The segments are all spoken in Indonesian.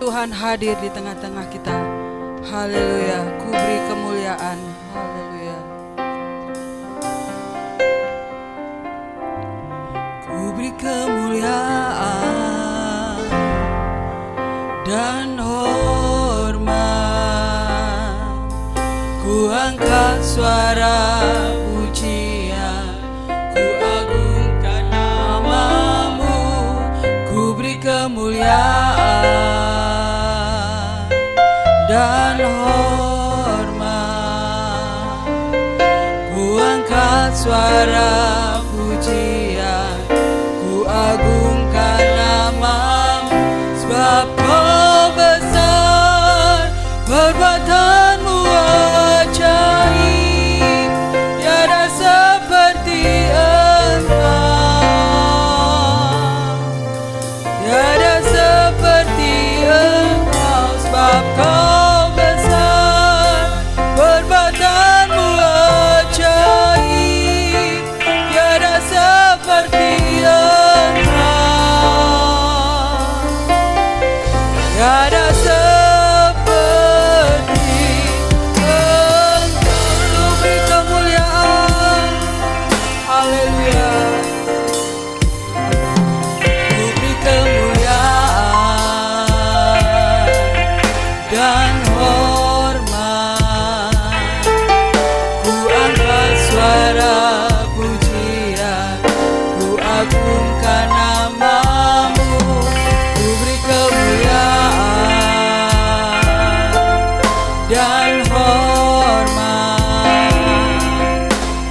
Tuhan hadir di tengah-tengah kita. Haleluya, ku beri kemuliaan. Haleluya. Ku beri kemuliaan dan hormat. Ku angkat suara pujian, ku agungkan namamu. Ku beri kemuliaan dan hormat. Ku angkat suara pujian, ku agungkan namamu. Sebab kau besar, perbuatanmu ajaib, tiada seperti Engkau, tiada seperti Engkau. Sebab kau besar, perbuatanmu ajaib, tiada seperti Engkau, tiada seperti Engkau. Ku beri kemuliaan, haleluya. Ku beri kemuliaan dan hormat. Ku angkat suara pujian, ku agungkan namamu. Ku beri kemuliaan dan hormat.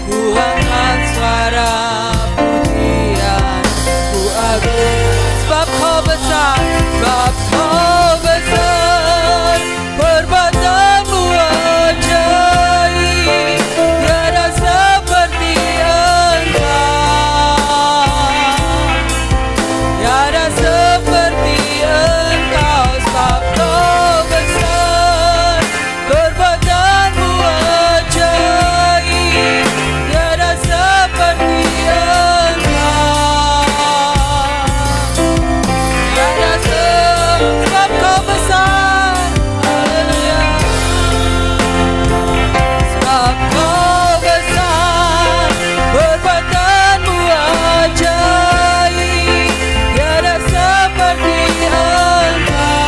Ku angkat suara pujian, ku agungkan. Sebab kau besar, sebab kau besar, perbuatanmu ajaib, tiada seperti Engkau, tiada seperti Engkau. Sebab kau besar, perbuatanmu ajaib, tiada seperti Engkau, tiada sebab kau besar, haleluya. Sebab kau besar, perbuatanmu ajaib, tiada seperti Engkau,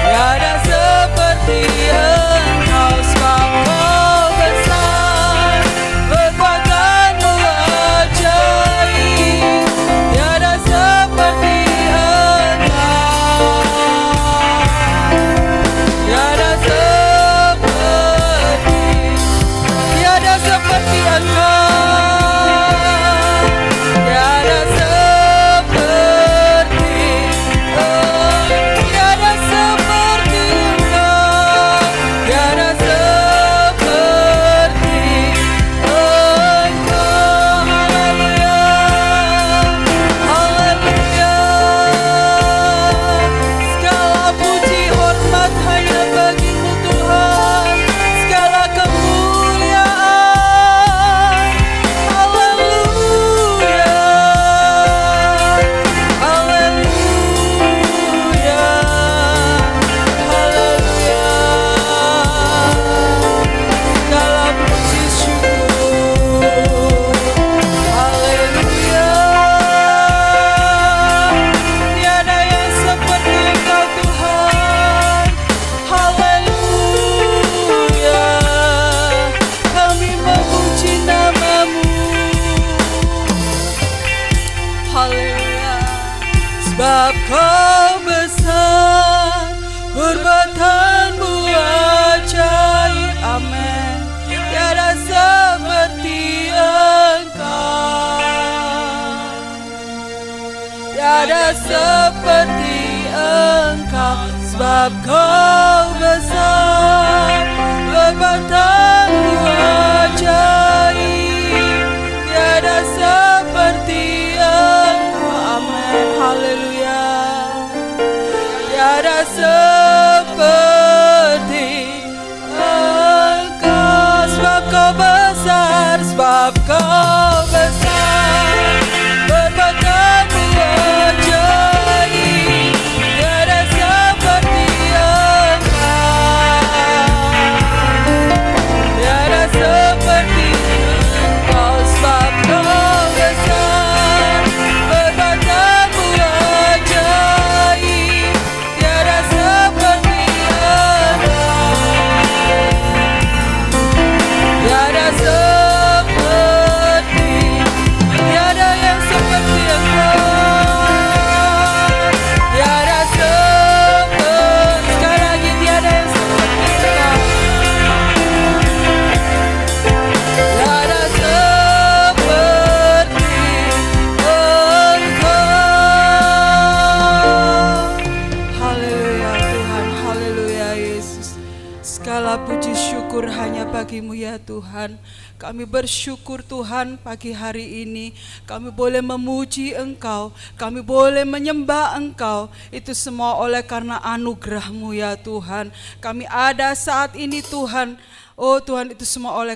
tiada seperti Engkau. Sebab kau besar, perbuatanmu ajaib, tiada seperti Engkau, tiada seperti Engkau, tiada seperti Engkau, tiada seperti Engkau, tiada seperti Engkau. Haleluya, haleluya. Segala puji hormat hanya bagimu Tuhan, segala kemuliaan. Haleluya, haleluya, haleluya. Segala puji syukur, haleluya. Tiada yang seperti Engkau Tuhan, haleluya. Kami memuji namamu, haleluya. Sebab kau besar, perbuatanmu ajaib, amin. Tiada seperti Engkau, tiada seperti Engkau. Sebab kau besar, perbuatanmu ajaib, tiada seperti Engkau, amin, haleluya. Tiada seperti Engkau. Sebab kau besar, sebab kau besar, perbuatanmu ajaib, syukur hanya bagi-Mu ya Tuhan. Kami bersyukur Tuhan pagi hari ini kami boleh memuji Engkau, kami boleh menyembah Engkau. Itu semua oleh karena anugerah-Mu ya Tuhan. Kami ada saat ini Tuhan. Oh Tuhan, itu semua oleh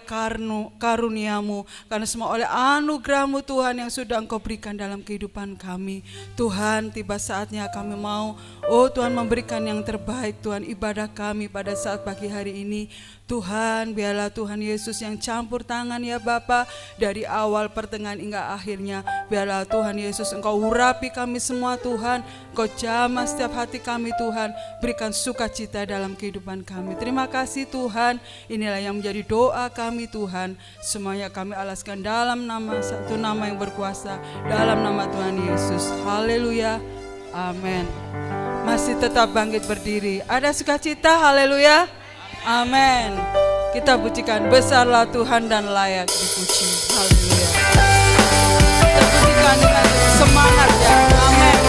karunia-Mu, karena semua oleh anugerah-Mu Tuhan yang sudah Engkau berikan dalam kehidupan kami. Tuhan, tiba saatnya kami mau, oh Tuhan, memberikan yang terbaik Tuhan, ibadah kami pada saat pagi hari ini. Tuhan, biarlah Tuhan Yesus yang campur tangan ya Bapa, dari awal pertengahan hingga akhirnya. Biarlah Tuhan Yesus Engkau urapi kami semua Tuhan, Engkau jamah setiap hati kami Tuhan, berikan sukacita dalam kehidupan kami. Terima kasih Tuhan, inilah yang menjadi doa kami Tuhan. Semuanya kami alaskan dalam nama satu nama yang berkuasa, dalam nama Tuhan Yesus. Haleluya, amin. Masih tetap bangkit berdiri, ada sukacita, haleluya, amin. Kita pujikan, besarlah Tuhan dan layak dipuji, haleluya. Kita pujikan dengan semangat ya, amin.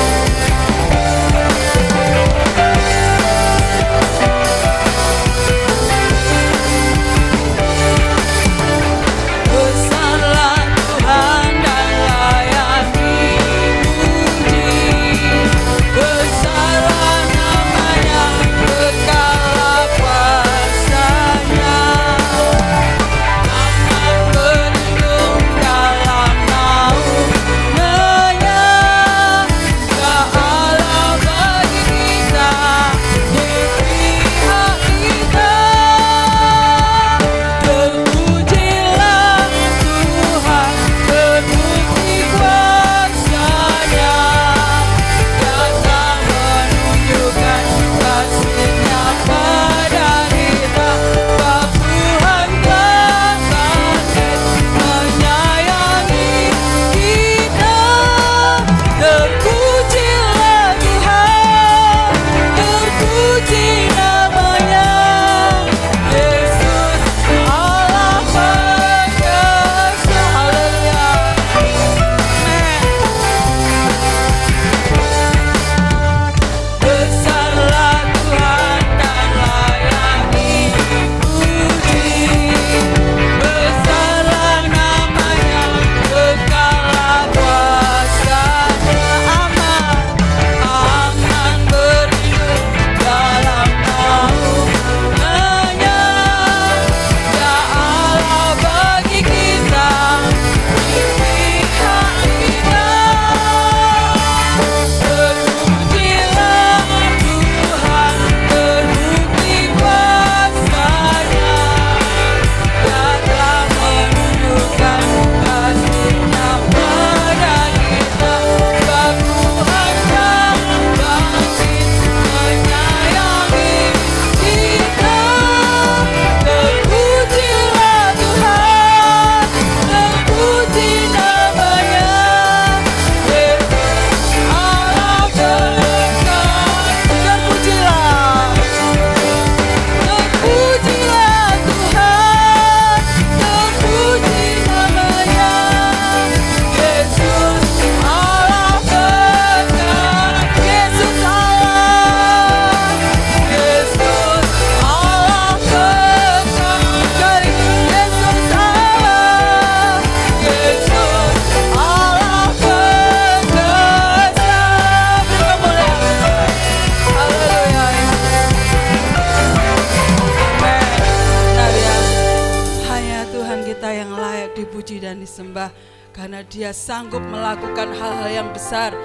Karena Dia sanggup melakukan hal-hal yang besar,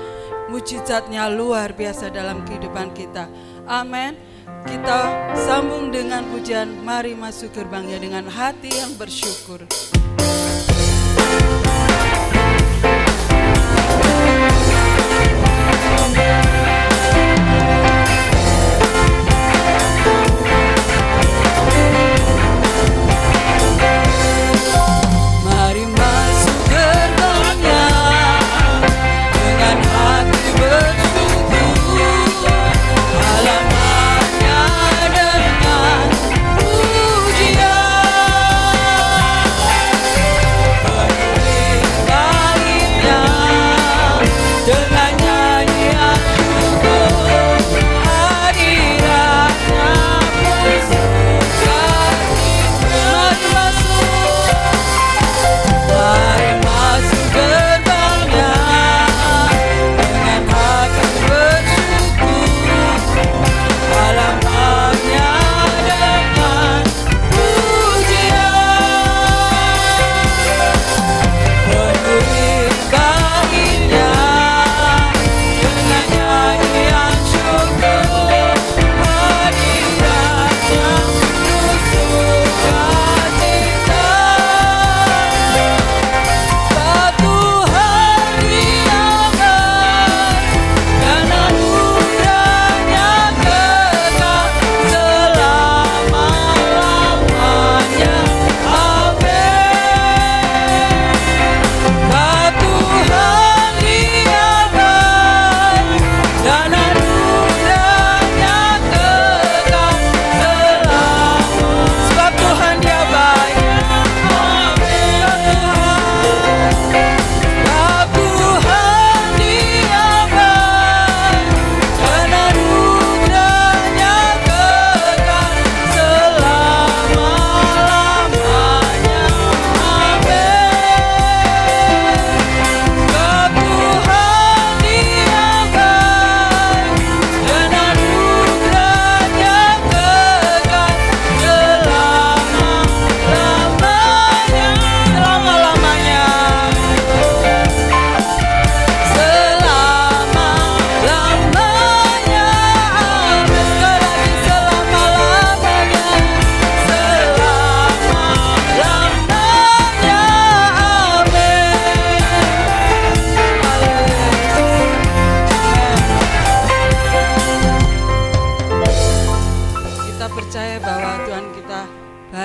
mujizatnya luar biasa dalam kehidupan kita. Amin. Kita sambung dengan pujian, mari masuk gerbangnya dengan hati yang bersyukur. Alamatnya dengan pujian.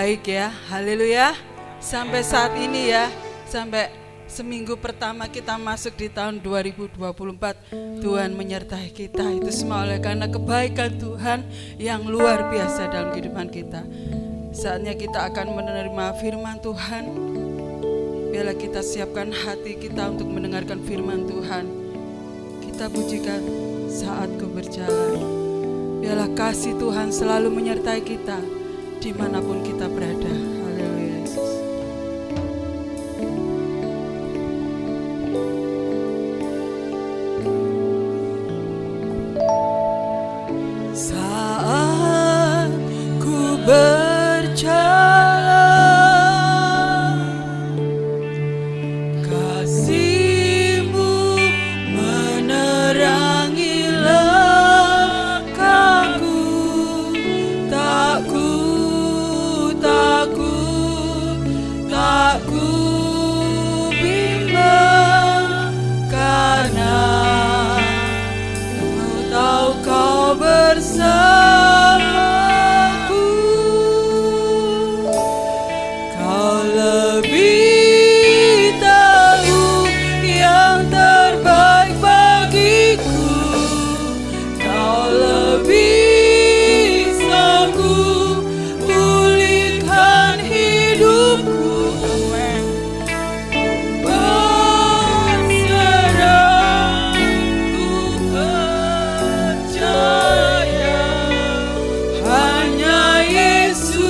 baik ya. Haleluya. Sampai saat ini ya, sampai seminggu pertama kita masuk di tahun 2024, Tuhan menyertai kita. Itu semua oleh karena kebaikan Tuhan yang luar biasa dalam kehidupan kita. Saatnya kita akan menerima firman Tuhan. Biarlah kita siapkan hati kita untuk mendengarkan firman Tuhan. Kita pujikan saat ku berjalan. Biarlah kasih Tuhan selalu menyertai kita dimanapun kita berada. Haleluya Yesus. Saat ku berjalan, kasih-Mu menerangi langkahku. Tak ku bimbang, karena Kau tahu Kau bersamaku. Kau lebih tahu yang terbaik bagiku. Kau lebih sanggup pulihkan hidupku. Berserah ku percaya, hanya Yesus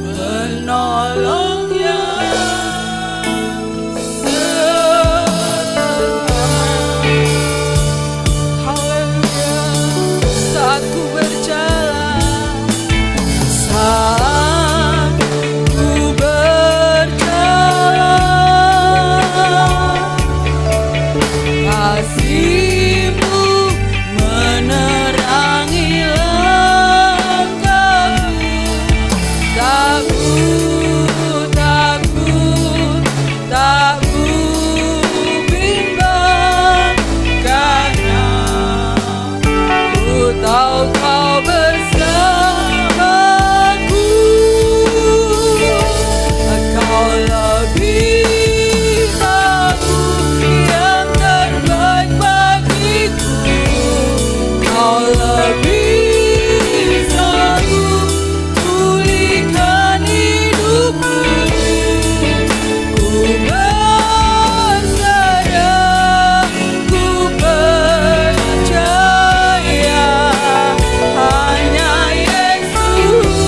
menolong yang Haleluya. Saat ku berjalan, saat ku berjalan, kasih-Mu menerangi langkahku. Tak ku bimbang, karena ku tahu Kau bersamaku. Kau lebih tahu yang terbaik bagiku. Kau lebih sanggup pulihkan hidupku. Ku berserah, ku percaya, hanya Yesus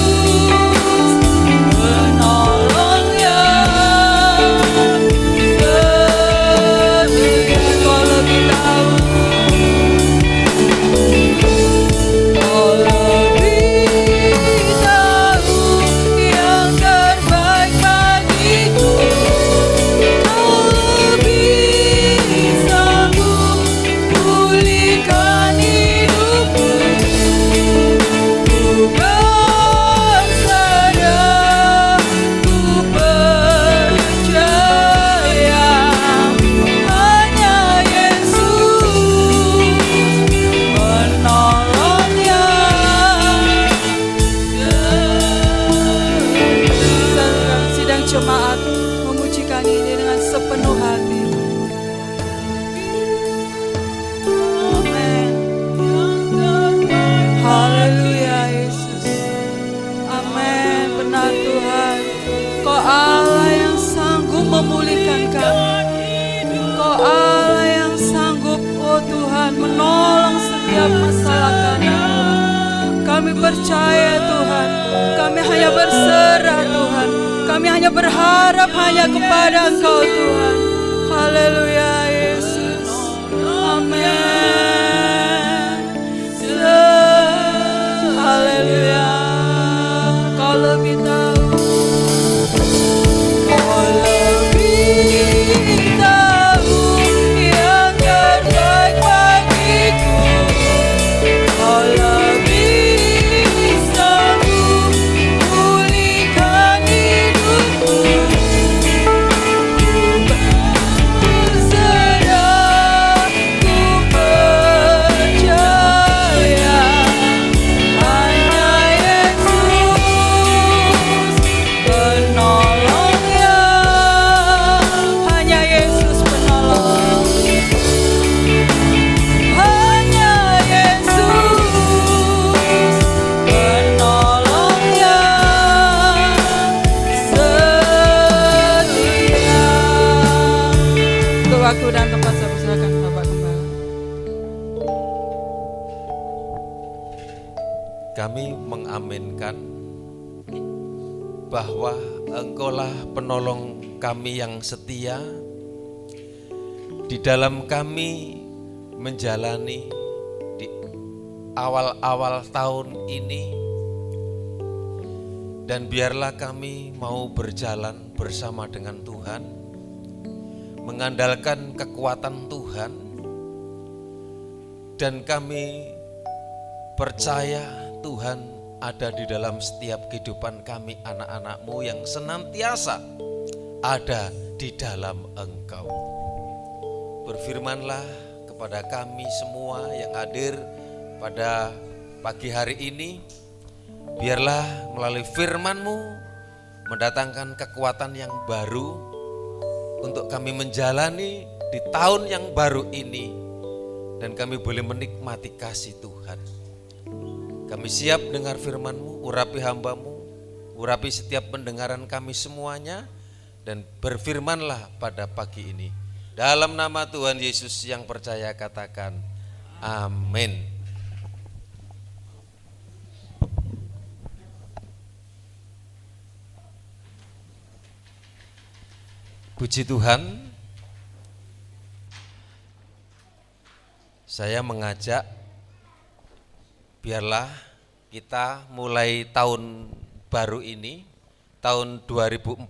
menolong yang setia. Kau lebih tahu, Kau lebih tahu yang terbaik bagiku. Kau lebih sanggup pulihkan hidupku. Ku berserah, ku percaya, hanya Yesus menolong yang sidang jemaat memujikan ini dengan sepenuh hati. Amin. Haleluya Yesus. Amin. Benar Tuhan, Kau Allah yang sanggup memulihkan kami. Kau Allah yang sanggup, oh Tuhan, menolong setiap masalah kami. Kami percaya Tuhan, kami hanya berserah Tuhan, kami hanya berharap hanya kepada Engkau Tuhan. Haleluya Yesus. Amin. Haleluya. Kau lebih tahu, Kau lebih tahu yang terbaik bagiku. Kau lebih sanggup pulihkan hidupku. Ku persilakan tempat, saya persilakan Bapak Gembala. Kami mengaminkan bahwa Engkaulah penolong kami yang setia di dalam kami menjalani di awal-awal tahun ini, dan biarlah kami mau berjalan bersama dengan Tuhan, mengandalkan kekuatan Tuhan, dan kami percaya Tuhan ada di dalam setiap kehidupan kami, anak-anak-Mu yang senantiasa ada di dalam Engkau. Berfirmanlah kepada kami semua yang hadir pada pagi hari ini, biarlah melalui firman-Mu mendatangkan kekuatan yang baru untuk kami menjalani di tahun yang baru ini, dan kami boleh menikmati kasih Tuhan. Kami siap dengar firman-Mu, urapi hamba-Mu, urapi setiap pendengaran kami semuanya, dan berfirmanlah pada pagi ini. Dalam nama Tuhan Yesus yang percaya katakan, amin. Puji Tuhan, saya mengajak biarlah kita mulai tahun baru ini, tahun 2024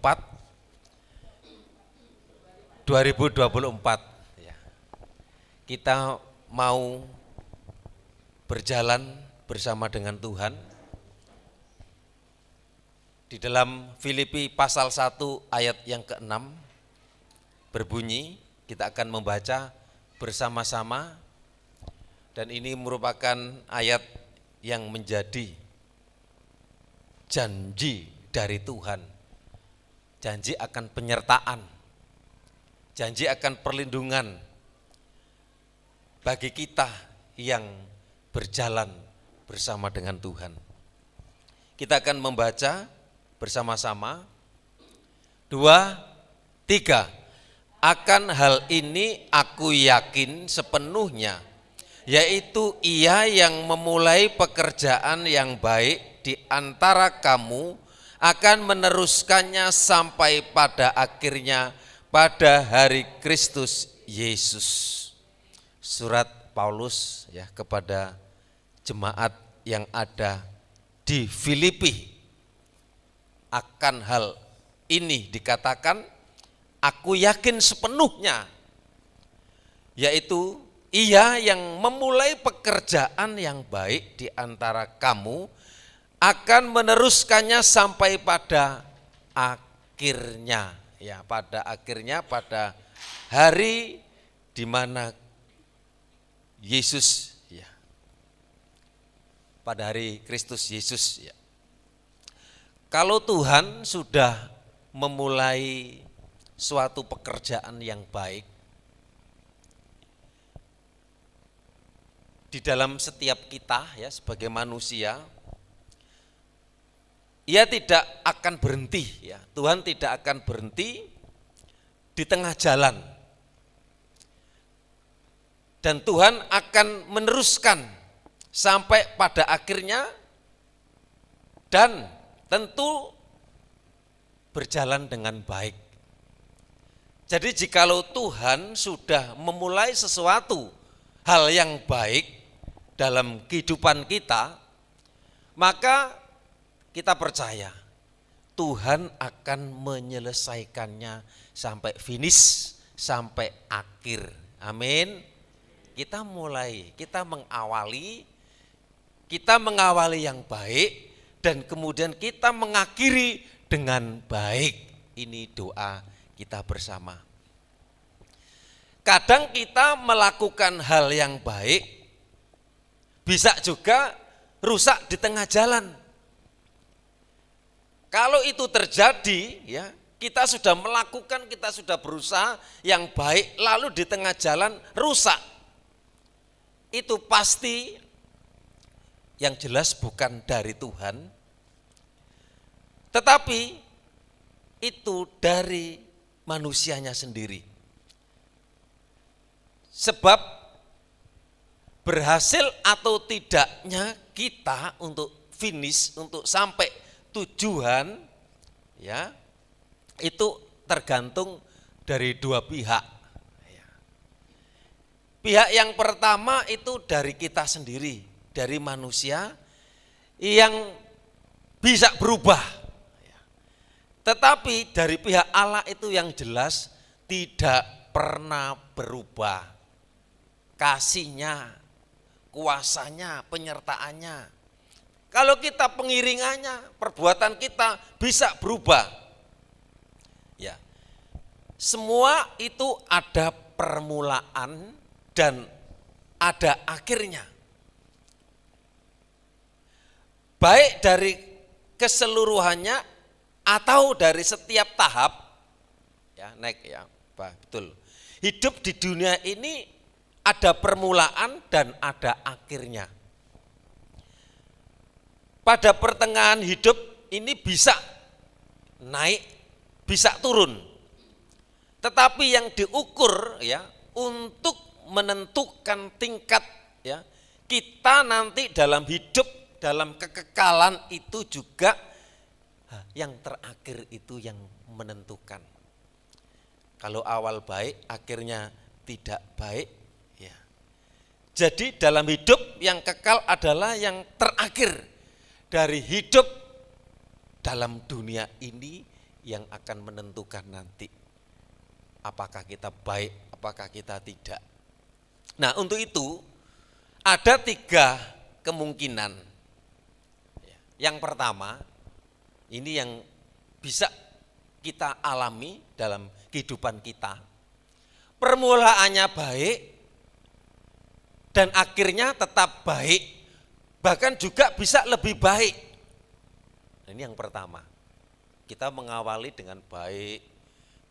ya, kita mau berjalan bersama dengan Tuhan. Di dalam Filipi pasal 1 ayat yang ke-6 berbunyi, kita akan membaca bersama-sama, dan ini merupakan ayat yang menjadi janji dari Tuhan. Janji akan penyertaan, janji akan perlindungan bagi kita yang berjalan bersama dengan Tuhan. Kita akan membaca bersama-sama. 2, 3. Akan hal ini aku yakin sepenuhnya, yaitu Ia yang memulai pekerjaan yang baik di antara kamu akan meneruskannya sampai pada akhirnya pada hari Kristus Yesus. Surat Paulus ya kepada jemaat yang ada di Filipi. Akan hal ini dikatakan, aku yakin sepenuhnya, yaitu Ia yang memulai pekerjaan yang baik di antara kamu akan meneruskannya sampai pada akhirnya. Ya, pada akhirnya, pada hari di mana Yesus ya. Pada hari Kristus Yesus ya. Kalau Tuhan sudah memulai suatu pekerjaan yang baik di dalam setiap kita ya sebagai manusia, Ia tidak akan berhenti ya. Tuhan tidak akan berhenti di tengah jalan. Dan Tuhan akan meneruskan sampai pada akhirnya, dan tentu berjalan dengan baik. Jadi jikalau Tuhan sudah memulai sesuatu hal yang baik dalam kehidupan kita, maka kita percaya Tuhan akan menyelesaikannya sampai finish, sampai akhir. Amin. Kita mengawali yang baik, dan kemudian kita mengakhiri dengan baik. Ini doa kita bersama. Kadang kita melakukan hal yang baik, bisa juga rusak di tengah jalan. Kalau itu terjadi, ya kita sudah melakukan, kita sudah berusaha yang baik, lalu di tengah jalan rusak, itu pasti yang jelas bukan dari Tuhan, tetapi itu dari manusianya sendiri. Sebab berhasil atau tidaknya kita untuk finish, untuk sampai tujuan, ya, itu tergantung dari dua pihak. Pihak yang pertama itu dari kita sendiri, dari manusia yang bisa berubah. Tetapi dari pihak Allah itu yang jelas tidak pernah berubah. Kasihnya, kuasanya, penyertaannya. Kalau kita pengiringannya, perbuatan kita bisa berubah. Ya. Semua itu ada permulaan dan ada akhirnya. Baik dari keseluruhannya atau dari setiap tahap, ya naik ya, betul. Hidup di dunia ini ada permulaan dan ada akhirnya. Pada pertengahan hidup ini bisa naik, bisa turun. Tetapi yang diukur ya untuk menentukan tingkat ya kita nanti dalam hidup, dalam kekekalan itu juga yang terakhir itu yang menentukan. Kalau awal baik, akhirnya tidak baik, ya. Jadi dalam hidup yang kekal adalah yang terakhir dari hidup dalam dunia ini yang akan menentukan nanti apakah kita baik, apakah kita tidak. Nah, untuk itu ada 3 kemungkinan. Yang pertama, ini yang bisa kita alami dalam kehidupan kita. Permulaannya baik dan akhirnya tetap baik, bahkan juga bisa lebih baik. Nah, ini yang pertama. Kita mengawali dengan baik,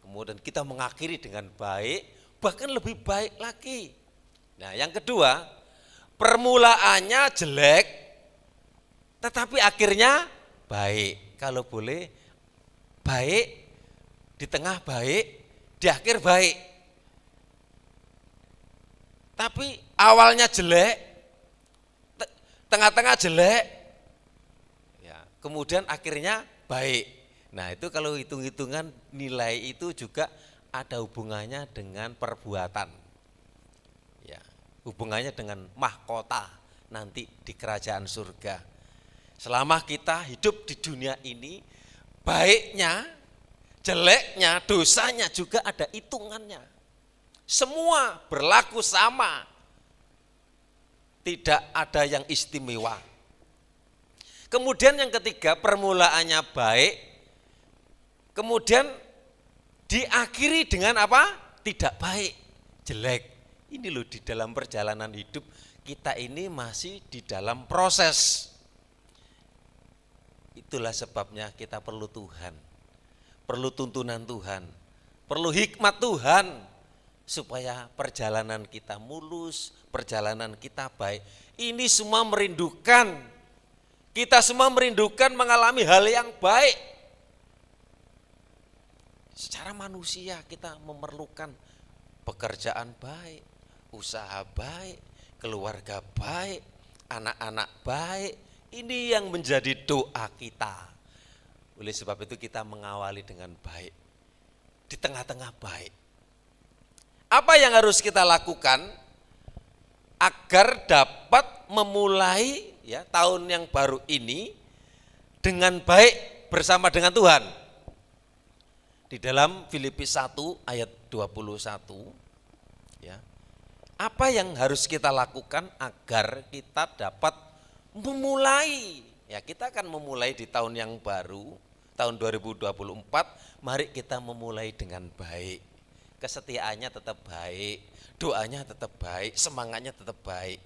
kemudian kita mengakhiri dengan baik, bahkan lebih baik lagi. Nah, yang kedua, permulaannya jelek, tetapi akhirnya baik. Kalau boleh baik, di tengah baik, di akhir baik. Tapi awalnya jelek, tengah-tengah jelek, ya, kemudian akhirnya baik. Nah, itu kalau hitung-hitungan nilai itu juga ada hubungannya dengan perbuatan. Ya, hubungannya dengan mahkota nanti di kerajaan surga. Selama kita hidup di dunia ini, baiknya, jeleknya, dosanya juga ada hitungannya. Semua berlaku sama. Tidak ada yang istimewa. Kemudian yang ketiga, permulaannya baik, kemudian diakhiri dengan apa? Tidak baik, jelek. Ini loh, di dalam perjalanan hidup kita ini masih di dalam proses. Itulah sebabnya kita perlu Tuhan, perlu tuntunan Tuhan, perlu hikmat Tuhan, supaya perjalanan kita mulus, perjalanan kita baik. Ini semua merindukan, kita semua merindukan mengalami hal yang baik. Secara manusia kita memerlukan pekerjaan baik, usaha baik, keluarga baik, anak-anak baik. Ini yang menjadi doa kita. Oleh sebab itu kita mengawali dengan baik, di tengah-tengah baik. Apa yang harus kita lakukan agar dapat memulai ya tahun yang baru ini dengan baik bersama dengan Tuhan? Di dalam Filipi 1 ayat 21 ya. Apa yang harus kita lakukan agar kita dapat memulai, ya kita akan memulai di tahun yang baru, tahun 2024, mari kita memulai dengan baik. Kesetiaannya tetap baik, doanya tetap baik, semangatnya tetap baik.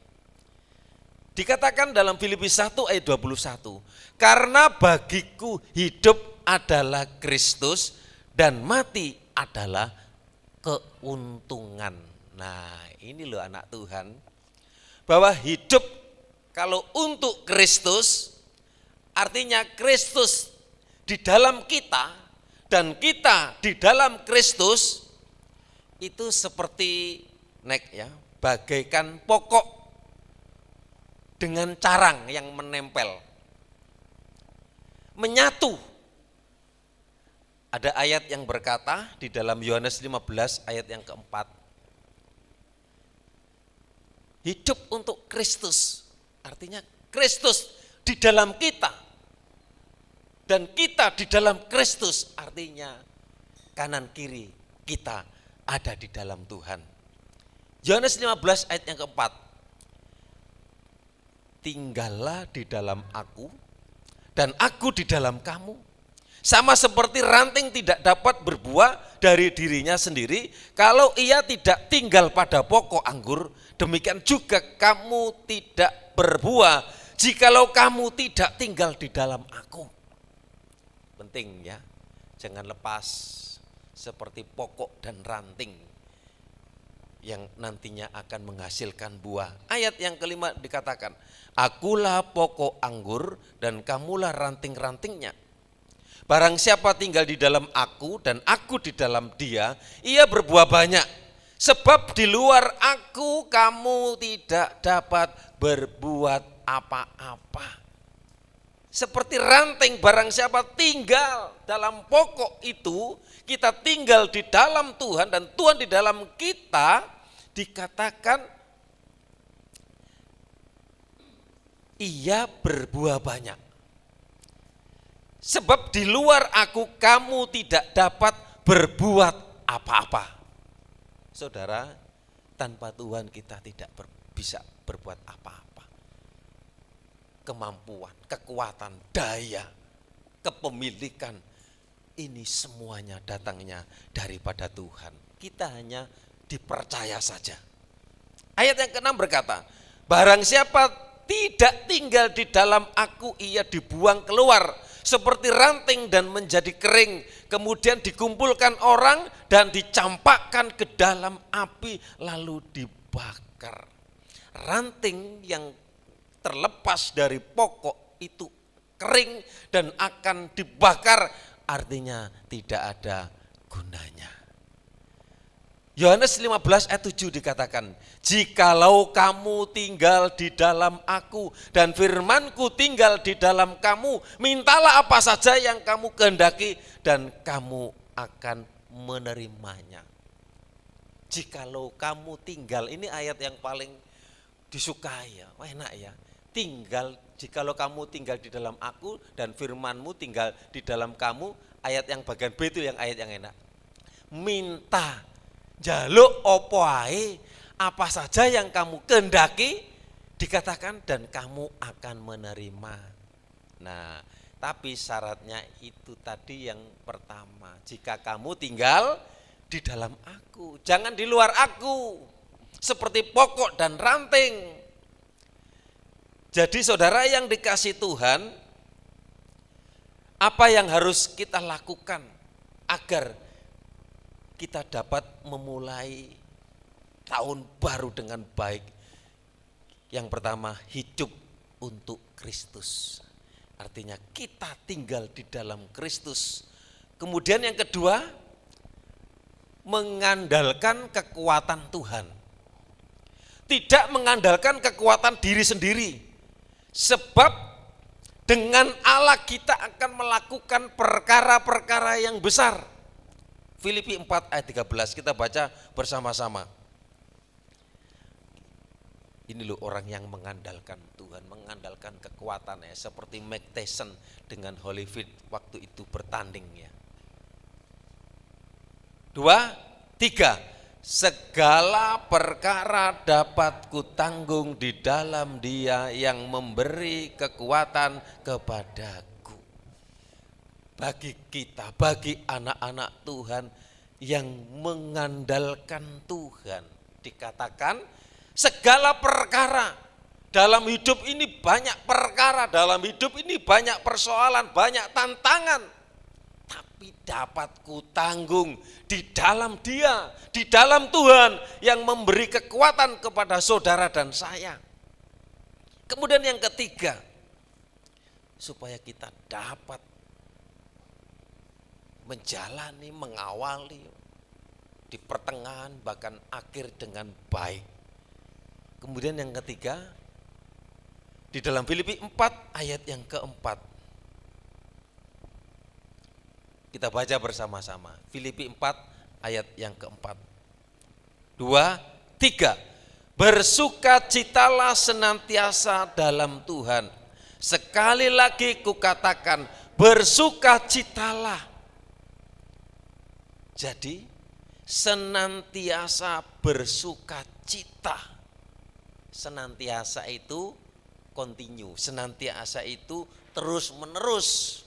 Dikatakan dalam Filipi 1 ayat 21, karena bagiku hidup adalah Kristus dan mati adalah keuntungan. Nah, ini loh anak Tuhan, bahwa hidup kalau untuk Kristus, artinya Kristus di dalam kita dan kita di dalam Kristus, itu seperti ya, bagaikan pokok dengan carang yang menempel, menyatu. Ada ayat yang berkata di dalam Yohanes 15 ayat yang keempat, hidup untuk Kristus, artinya Kristus di dalam kita, dan kita di dalam Kristus, artinya kanan kiri kita ada di dalam Tuhan. Yohanes 15 ayat yang keempat, tinggallah di dalam aku dan aku di dalam kamu. Sama seperti ranting tidak dapat berbuah dari dirinya sendiri kalau ia tidak tinggal pada pokok anggur, demikian juga kamu tidak berbuah jikalau kamu tidak tinggal di dalam aku. Penting ya, jangan lepas seperti pokok dan ranting yang nantinya akan menghasilkan buah. Ayat yang kelima dikatakan, akulah pokok anggur dan kamulah ranting-rantingnya. Barang siapa tinggal di dalam aku dan aku di dalam dia, ia berbuah banyak. Sebab di luar aku kamu tidak dapat berbuat apa-apa. Seperti ranting, barang siapa tinggal dalam pokok itu, kita tinggal di dalam Tuhan dan Tuhan di dalam kita, dikatakan ia berbuah banyak. Sebab di luar aku kamu tidak dapat berbuat apa-apa. Saudara, tanpa Tuhan kita tidak bisa berbuat apa-apa. Kemampuan, kekuatan, daya, kepemilikan, ini semuanya datangnya daripada Tuhan. Kita hanya dipercaya saja. Ayat yang ke-6 berkata, barang siapa tidak tinggal di dalam aku, ia dibuang keluar seperti ranting dan menjadi kering, kemudian dikumpulkan orang dan dicampakkan ke dalam api lalu dibakar. Ranting yang terlepas dari pokok itu kering dan akan dibakar, artinya tidak ada gunanya. Yohanes 15 ayat 7 dikatakan, jikalau kamu tinggal di dalam aku dan firmanku tinggal di dalam kamu, mintalah apa saja yang kamu kehendaki dan kamu akan menerimanya. Jikalau kamu tinggal, ini ayat yang paling disukai ya, enak ya. Tinggal, jikalau kamu tinggal di dalam aku dan firmanmu tinggal di dalam kamu, ayat yang bagian B itu yang ayat yang enak. Minta, jaluk opo ae, apa saja yang kamu kehendaki, dikatakan dan kamu akan menerima. Nah, tapi syaratnya itu tadi yang pertama, jika kamu tinggal di dalam aku, jangan di luar aku, seperti pokok dan ranting. Jadi saudara yang dikasih Tuhan, apa yang harus kita lakukan agar kita dapat memulai tahun baru dengan baik? Yang pertama, hidup untuk Kristus. Artinya kita tinggal di dalam Kristus. Kemudian yang kedua, mengandalkan kekuatan Tuhan. Tidak mengandalkan kekuatan diri sendiri. Sebab dengan Allah kita akan melakukan perkara-perkara yang besar. Filipi 4 ayat 13 kita baca bersama-sama. Ini loh orang yang mengandalkan Tuhan, mengandalkan kekuatannya, seperti Mike Tyson dengan Holyfield waktu itu bertanding ya. 2, 3, segala perkara dapat kutanggung di dalam Dia yang memberi kekuatan kepadaku. Bagi kita, bagi anak-anak Tuhan yang mengandalkan Tuhan, dikatakan segala perkara. Dalam hidup ini banyak perkara, dalam hidup ini banyak persoalan, banyak tantangan. Tapi dapat kutanggung di dalam Dia, di dalam Tuhan yang memberi kekuatan kepada saudara dan saya. Kemudian yang ketiga, supaya kita dapat menjalani, mengawali di pertengahan bahkan akhir dengan baik. Kemudian yang ketiga, di dalam Filipi 4 ayat yang keempat. Kita baca bersama-sama. Filipi 4 ayat yang keempat. 2, 3. Bersukacitalah senantiasa dalam Tuhan. Sekali lagi kukatakan, bersukacitalah. Jadi senantiasa bersukacita. Senantiasa itu continue, senantiasa itu terus menerus.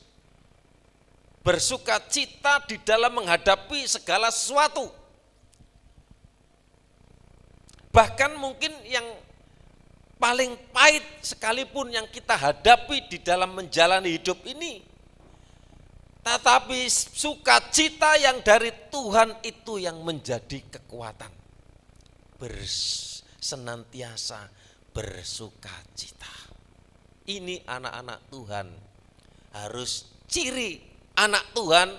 Bersukacita di dalam menghadapi segala sesuatu. Bahkan mungkin yang paling pahit sekalipun yang kita hadapi di dalam menjalani hidup ini, tetapi sukacita yang dari Tuhan itu yang menjadi kekuatan. Senantiasa bersukacita. Ini anak-anak Tuhan harus ciri anak Tuhan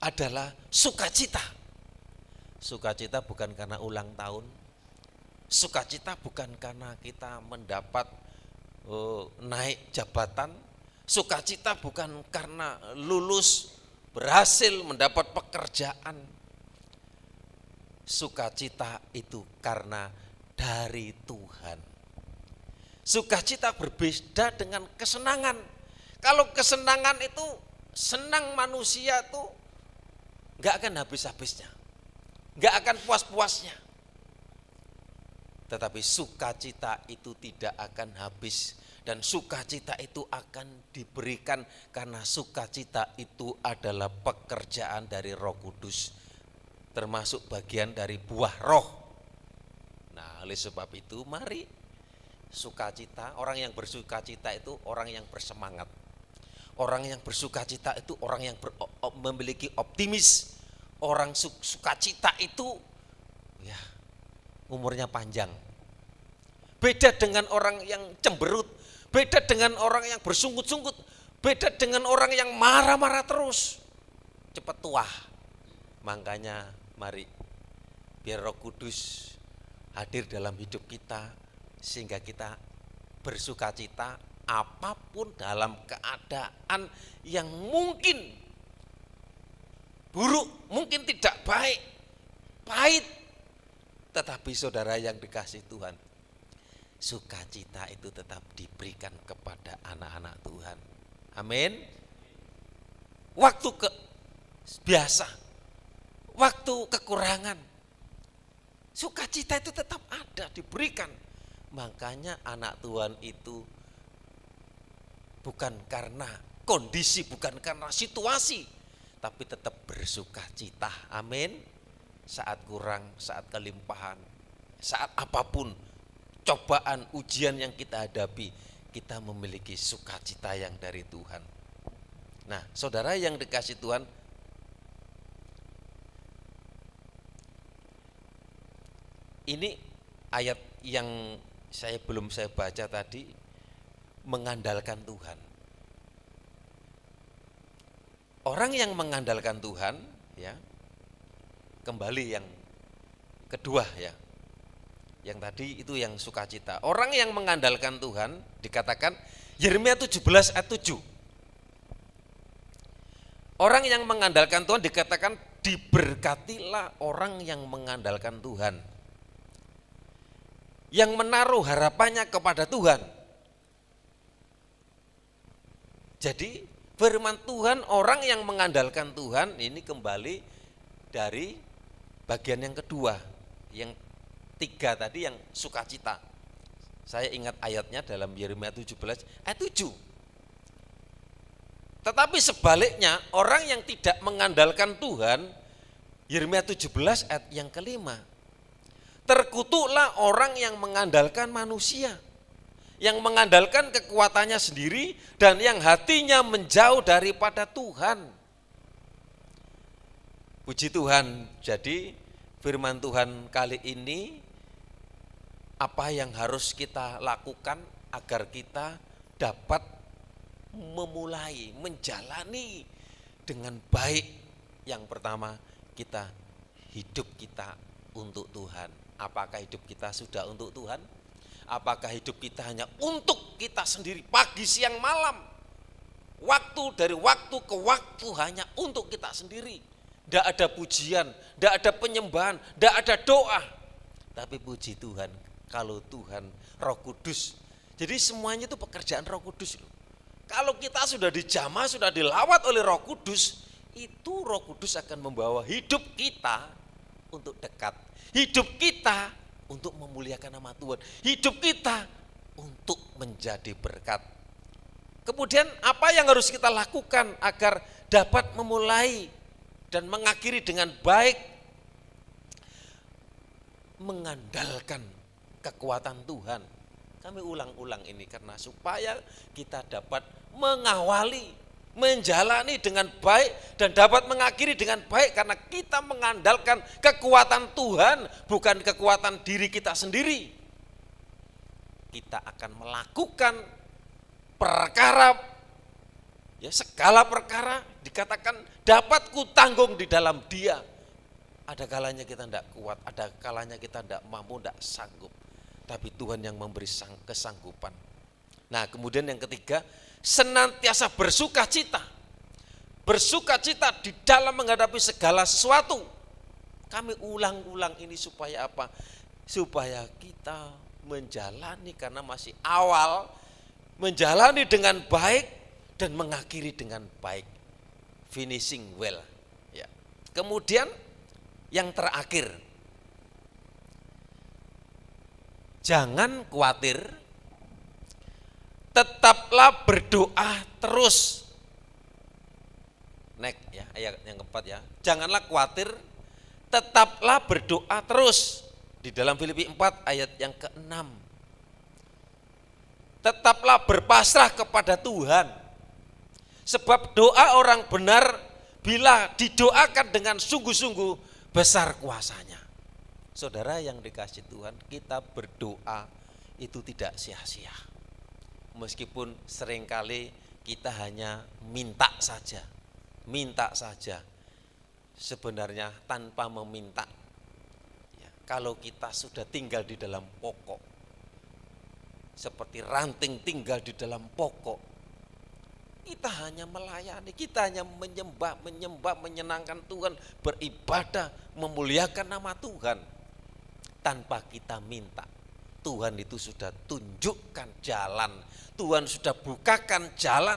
adalah sukacita. Sukacita bukan karena ulang tahun. Sukacita bukan karena kita mendapat naik jabatan. Sukacita bukan karena lulus berhasil mendapat pekerjaan. Sukacita itu karena dari Tuhan. Sukacita berbeda dengan kesenangan. Kalau kesenangan itu senang manusia itu gak akan habis-habisnya, gak akan puas-puasnya. Tetapi sukacita itu tidak akan habis, dan sukacita itu akan diberikan karena sukacita itu adalah pekerjaan dari Roh Kudus, termasuk bagian dari buah roh. Nah, oleh sebab itu mari sukacita, orang yang bersukacita itu orang yang bersemangat. Orang yang bersukacita itu orang yang memiliki optimis. Orang sukacita itu ya umurnya panjang. Beda dengan orang yang cemberut, beda dengan orang yang bersungut-sungut, beda dengan orang yang marah-marah terus, cepat tua. Makanya mari biar Roh Kudus hadir dalam hidup kita sehingga kita bersukacita apapun dalam keadaan yang mungkin buruk, mungkin tidak baik, pahit. Tetapi saudara yang dikasih Tuhan, sukacita itu tetap diberikan kepada anak-anak Tuhan. Amin. Waktu biasa, waktu kekurangan, sukacita itu tetap ada, diberikan. Makanya anak Tuhan itu bukan karena kondisi, bukan karena situasi, tapi tetap bersukacita. Amin. Saat kurang, saat kelimpahan, saat apapun cobaan, ujian yang kita hadapi, kita memiliki sukacita yang dari Tuhan. Nah, saudara yang dikasih Tuhan, ini ayat yang belum saya baca tadi, mengandalkan Tuhan. Orang yang mengandalkan Tuhan, ya, kembali yang kedua ya. Yang tadi itu yang sukacita. Orang yang mengandalkan Tuhan dikatakan Yeremia 17 ayat 7. Orang yang mengandalkan Tuhan dikatakan diberkatilah orang yang mengandalkan Tuhan, yang menaruh harapannya kepada Tuhan. Jadi firman Tuhan, orang yang mengandalkan Tuhan ini kembali dari bagian yang kedua, yang 3 tadi yang sukacita. Saya ingat ayatnya dalam Yeremia 17 ayat 7. Tetapi sebaliknya, orang yang tidak mengandalkan Tuhan, Yeremia 17 ayat yang kelima, terkutuklah orang yang mengandalkan manusia, yang mengandalkan kekuatannya sendiri, dan yang hatinya menjauh daripada Tuhan. Puji Tuhan, jadi firman Tuhan kali ini, apa yang harus kita lakukan agar kita dapat memulai, menjalani dengan baik. Yang pertama, kita hidup kita untuk Tuhan. Apakah hidup kita sudah untuk Tuhan? Apakah hidup kita hanya untuk kita sendiri, pagi, siang, malam? Waktu dari waktu ke waktu hanya untuk kita sendiri. Tidak ada pujian, tidak ada penyembahan, tidak ada doa. Tapi puji Tuhan, kalau Tuhan Roh Kudus. Jadi semuanya itu pekerjaan Roh Kudus loh. Kalau kita sudah dijamah, sudah dilawat oleh Roh Kudus, itu Roh Kudus akan membawa hidup kita untuk dekat. Hidup kita untuk memuliakan nama Tuhan. Hidup kita untuk menjadi berkat. Kemudian apa yang harus kita lakukan agar dapat memulai dan mengakhiri dengan baik? Mengandalkan kekuatan Tuhan. Kami ulang-ulang ini karena supaya kita dapat mengawali, menjalani dengan baik dan dapat mengakhiri dengan baik, karena kita mengandalkan kekuatan Tuhan, bukan kekuatan diri kita sendiri. Kita akan melakukan perkara, ya segala perkara dikatakan dapat kutanggung di dalam Dia. Ada kalanya kita tidak kuat, ada kalanya kita tidak mampu, tidak sanggup. Tapi Tuhan yang memberi kesanggupan. Nah, kemudian yang ketiga, senantiasa bersuka cita. Bersuka cita di dalam menghadapi segala sesuatu. Kami ulang-ulang ini supaya apa? Supaya kita menjalani, karena masih awal, menjalani dengan baik dan mengakhiri dengan baik. Finishing well. Ya. Kemudian yang terakhir, jangan khawatir, tetaplah berdoa terus. Next ya, ayat yang keempat ya. Janganlah khawatir, tetaplah berdoa terus. Di dalam Filipi 4 ayat yang ke-6. Tetaplah berpasrah kepada Tuhan. Sebab doa orang benar bila didoakan dengan sungguh-sungguh besar kuasanya. Saudara yang dikasih Tuhan, kita berdoa itu tidak sia-sia. Meskipun seringkali kita hanya minta saja. Sebenarnya tanpa meminta. Ya, kalau kita sudah tinggal di dalam pokok, seperti ranting tinggal di dalam pokok, kita hanya melayani, kita hanya menyembah, menyenangkan Tuhan, beribadah, memuliakan nama Tuhan. Tanpa kita minta, Tuhan itu sudah tunjukkan jalan, Tuhan sudah bukakan jalan.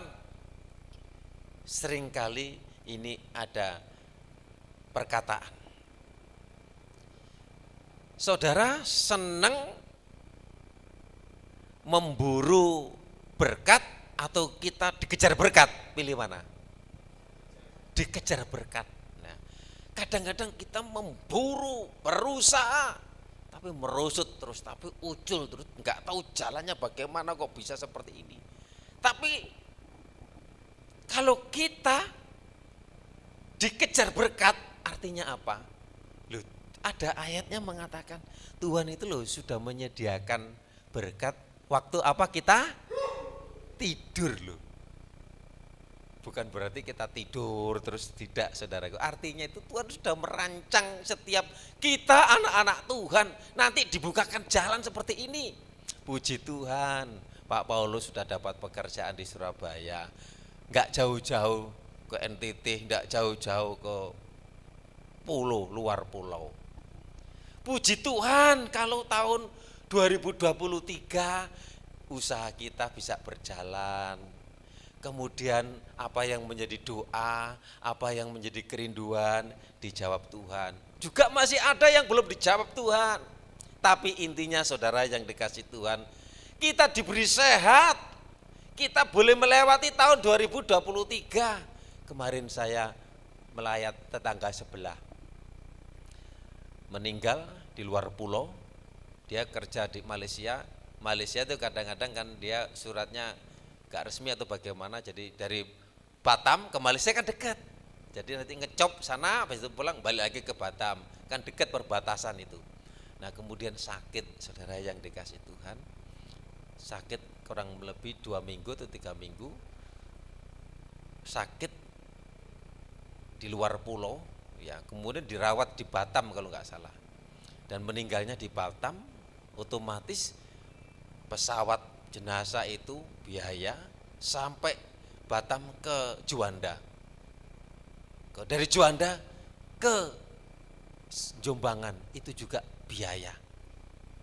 Seringkali ini ada perkataan, saudara senang memburu berkat atau kita dikejar berkat? Pilih mana? Dikejar berkat. Nah, kadang-kadang kita memburu, berusaha, tapi merosot terus, tapi ucul terus, nggak tahu jalannya bagaimana kok bisa seperti ini. Tapi kalau kita dikejar berkat, artinya apa? Loh, ada ayatnya mengatakan Tuhan itu loh sudah menyediakan berkat waktu apa kita tidur loh. Bukan berarti kita tidur terus, tidak saudaraku. Artinya itu Tuhan sudah merancang setiap kita anak-anak Tuhan nanti dibukakan jalan seperti ini. Puji Tuhan, Pak Paulus sudah dapat pekerjaan di Surabaya. Enggak jauh-jauh ke NTT, enggak jauh-jauh ke luar pulau. Puji Tuhan kalau tahun 2023 usaha kita bisa berjalan. Kemudian apa yang menjadi doa, apa yang menjadi kerinduan dijawab Tuhan. Juga masih ada yang belum dijawab Tuhan. Tapi intinya saudara yang dikasih Tuhan, kita diberi sehat. Kita boleh melewati tahun 2023. Kemarin saya melayat tetangga sebelah. Meninggal di luar pulau. Dia kerja di Malaysia. Malaysia itu kadang-kadang kan dia suratnya gak resmi atau bagaimana, jadi dari Batam ke Malaysia kan dekat, jadi nanti ngecop sana, habis itu pulang balik lagi ke Batam, kan dekat perbatasan itu. Nah kemudian sakit, saudara yang dikasih Tuhan, sakit kurang lebih 2 minggu atau 3 minggu, sakit di luar pulau, ya, kemudian dirawat di Batam kalau nggak salah, dan meninggalnya di Batam. Otomatis pesawat jenazah itu biaya sampai Batam ke Juanda, dari Juanda ke Jombangan itu juga biaya.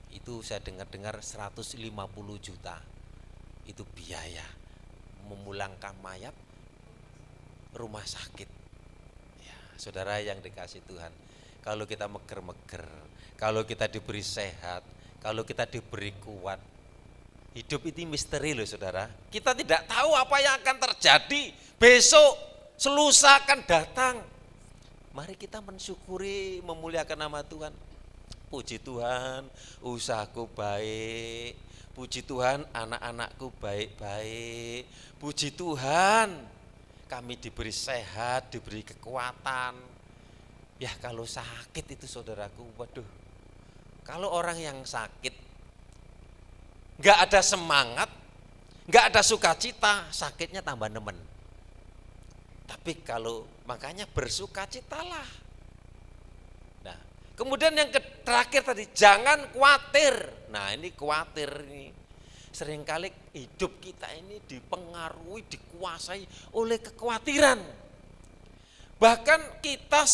Itu saya dengar-dengar 150 juta itu biaya memulangkan mayat rumah sakit. Ya, saudara yang dikasih Tuhan, kalau kita meger-meger, kalau kita diberi sehat, kalau kita diberi kuat, hidup itu misteri loh saudara. Kita tidak tahu apa yang akan terjadi besok, selusa akan datang. Mari kita mensyukuri, memuliakan nama Tuhan. Puji Tuhan, usahaku baik. Puji Tuhan, anak-anakku baik-baik. Puji Tuhan, kami diberi sehat, diberi kekuatan. Ya kalau sakit itu saudaraku, waduh. Kalau orang yang sakit, gak ada semangat, gak ada sukacita, sakitnya tambah nemen. Tapi kalau makanya bersukacitalah. Nah, kemudian yang terakhir tadi, jangan khawatir. Nah ini khawatir ini. Seringkali hidup kita ini dipengaruhi, dikuasai oleh kekhawatiran. Bahkan kita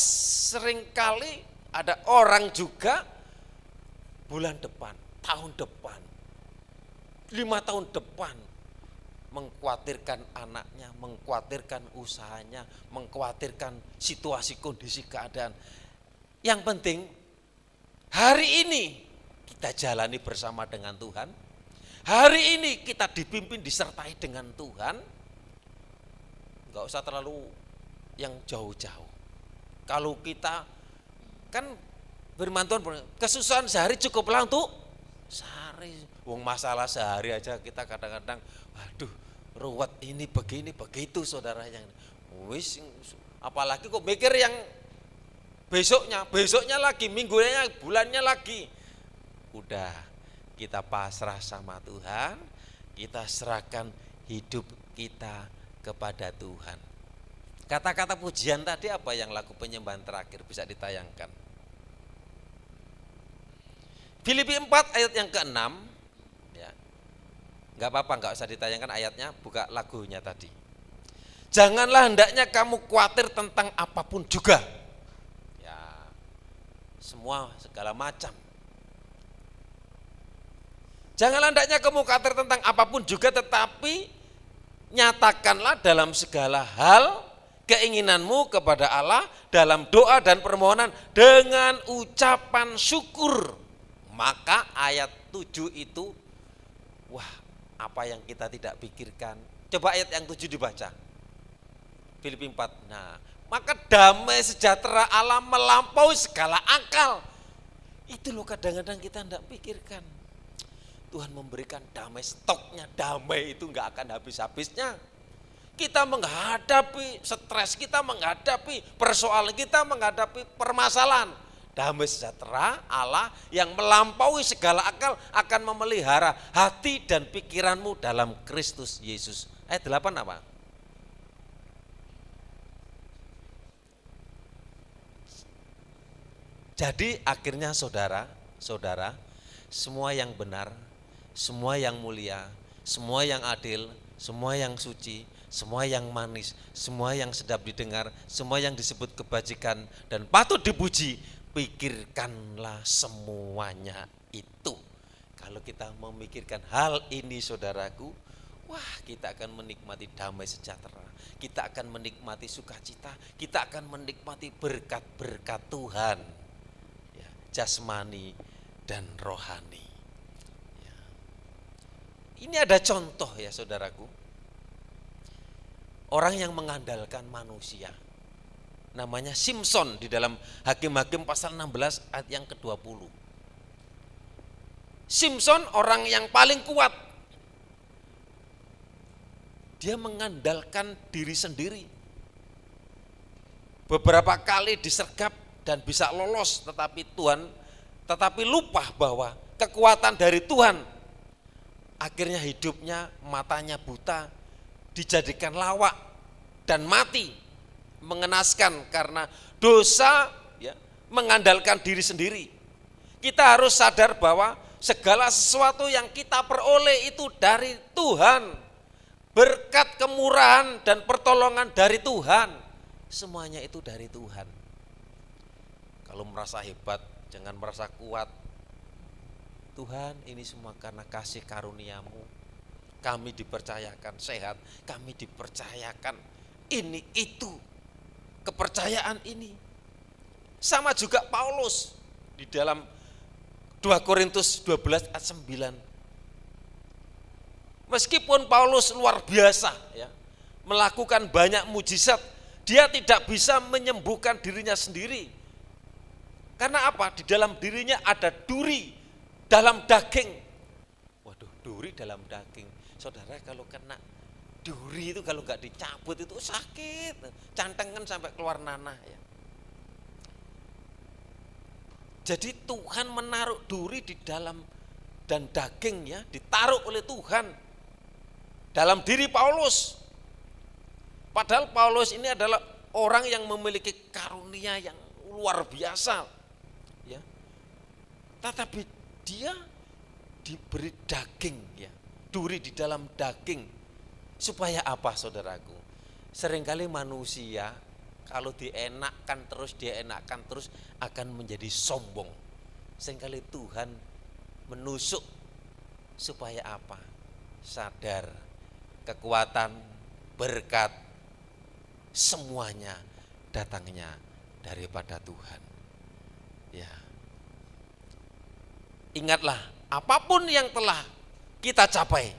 seringkali ada orang juga bulan depan, tahun depan, 5 tahun depan, mengkhawatirkan anaknya, mengkhawatirkan usahanya, mengkhawatirkan situasi kondisi keadaan. Yang penting hari ini kita jalani bersama dengan Tuhan. Hari ini kita dipimpin, disertai dengan Tuhan. Enggak usah terlalu yang jauh-jauh. Kalau kita kan firman Tuhan, kesusahan sehari cukuplah untuk sehari. Wong masalah sehari aja kita kadang-kadang, waduh, ruwet ini begini begitu saudara yang wis, apalagi kok mikir yang besoknya lagi, minggunya, bulannya lagi. Udah kita pasrah sama Tuhan, kita serahkan hidup kita kepada Tuhan. Kata-kata pujian tadi apa yang lagu penyembahan terakhir bisa ditayangkan? Filipi 4 ayat yang ke-6. Enggak apa-apa, enggak usah ditayangkan ayatnya, buka lagunya tadi. Janganlah hendaknya kamu khawatir tentang apapun juga. Ya, semua segala macam. Janganlah hendaknya kamu khawatir tentang apapun juga, tetapi nyatakanlah dalam segala hal keinginanmu kepada Allah dalam doa dan permohonan dengan ucapan syukur. Maka ayat 7 itu, wah, apa yang kita tidak pikirkan. Coba ayat yang 7 dibaca. Filipi 4. Nah, maka damai sejahtera Allah melampaui segala akal. Itu loh kadang-kadang kita tidak pikirkan. Tuhan memberikan damai, stoknya damai itu enggak akan habis-habisnya. Kita menghadapi stres, kita menghadapi persoalan, kita menghadapi permasalahan. Damai sejahtera Allah yang melampaui segala akal akan memelihara hati dan pikiranmu dalam Kristus Yesus. Ayat 8 apa? Jadi akhirnya saudara, semua yang benar, semua yang mulia, semua yang adil, semua yang suci, semua yang manis, semua yang sedap didengar, semua yang disebut kebajikan dan patut dipuji, pikirkanlah semuanya itu. Kalau kita memikirkan hal ini saudaraku, wah kita akan menikmati damai sejahtera, kita akan menikmati sukacita, kita akan menikmati berkat-berkat Tuhan, ya, jasmani dan rohani. Ya. Ini ada contoh ya saudaraku, orang yang mengandalkan manusia. Namanya Simson di dalam Hakim-Hakim pasal 16 ayat yang ke-20. Simson orang yang paling kuat. Dia mengandalkan diri sendiri. Beberapa kali disergap dan bisa lolos, tetapi lupa bahwa kekuatan dari Tuhan. Akhirnya hidupnya matanya buta, dijadikan lawak dan mati. mengenaskan karena dosa ya, mengandalkan diri sendiri. Kita harus sadar bahwa segala sesuatu yang kita peroleh itu dari Tuhan. Berkat, kemurahan, dan pertolongan dari Tuhan. Semuanya itu dari Tuhan. Kalau merasa hebat, jangan merasa kuat. Tuhan, ini semua karena kasih karunia-Mu. Kami dipercayakan sehat, kami dipercayakan ini itu. Kepercayaan ini. Sama juga Paulus di dalam 2 Korintus 12 ayat 9. Meskipun Paulus luar biasa ya, melakukan banyak mujizat, dia tidak bisa menyembuhkan dirinya sendiri. Karena apa? Di dalam dirinya ada duri dalam daging. Waduh, duri dalam daging. Saudara, kalau kena duri itu kalau nggak dicabut itu sakit, cantengan sampai keluar nanah ya. Jadi Tuhan menaruh duri di dalam dan daging ya, ditaruh oleh Tuhan dalam diri Paulus. Padahal Paulus ini adalah orang yang memiliki karunia yang luar biasa ya. Tetapi dia diberi daging ya, duri di dalam daging. Supaya apa, saudaraku? Seringkali manusia kalau dienakkan terus akan menjadi sombong. Seringkali Tuhan menusuk supaya apa? Sadar kekuatan, berkat, semuanya datangnya daripada Tuhan. Ya. Ingatlah, apapun yang telah kita capai,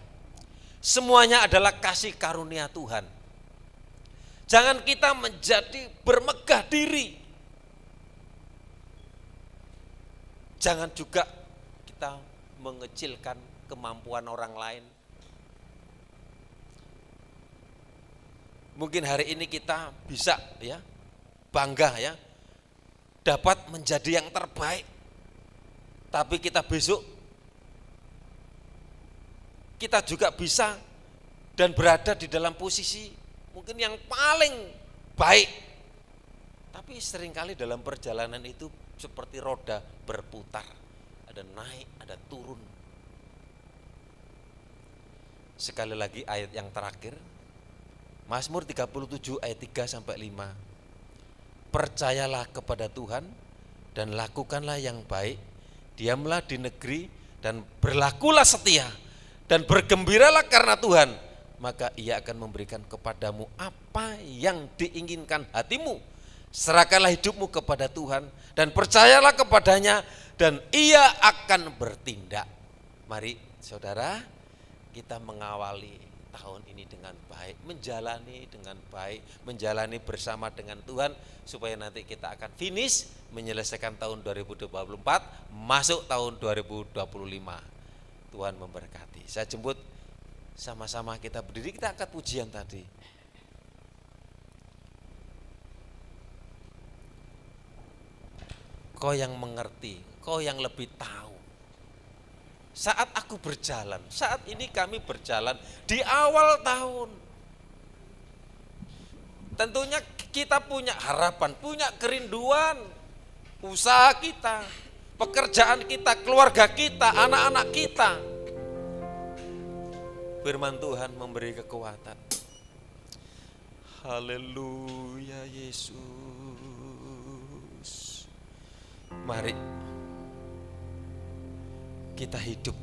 semuanya adalah kasih karunia Tuhan. Jangan kita menjadi bermegah diri. Jangan juga kita mengecilkan kemampuan orang lain. Mungkin hari ini kita bisa ya bangga ya dapat menjadi yang terbaik. Tapi kita besok kita juga bisa dan berada di dalam posisi mungkin yang paling baik. Tapi seringkali dalam perjalanan itu seperti roda berputar. Ada naik, ada turun. Sekali lagi ayat yang terakhir. Mazmur 37 ayat 3 sampai 5. Percayalah kepada Tuhan dan lakukanlah yang baik. Diamlah di negeri dan berlakulah setia dan bergembiralah karena Tuhan. Maka Ia akan memberikan kepadamu apa yang diinginkan hatimu. Serahkanlah hidupmu kepada Tuhan dan percayalah kepadanya dan Ia akan bertindak. Mari saudara, kita mengawali tahun ini dengan baik, menjalani dengan baik, menjalani bersama dengan Tuhan supaya nanti kita akan finish menyelesaikan tahun 2024, masuk tahun 2025. Tuhan memberkati. Saya jemput sama-sama kita berdiri, kita angkat pujian tadi. Kau yang mengerti, kau yang lebih tahu. Saat aku berjalan, saat ini kami berjalan di awal tahun. Tentunya kita punya harapan, punya kerinduan, usaha kita, pekerjaan kita, keluarga kita, anak-anak kita. Firman Tuhan memberi kekuatan. Haleluya Yesus. Mari kita hidup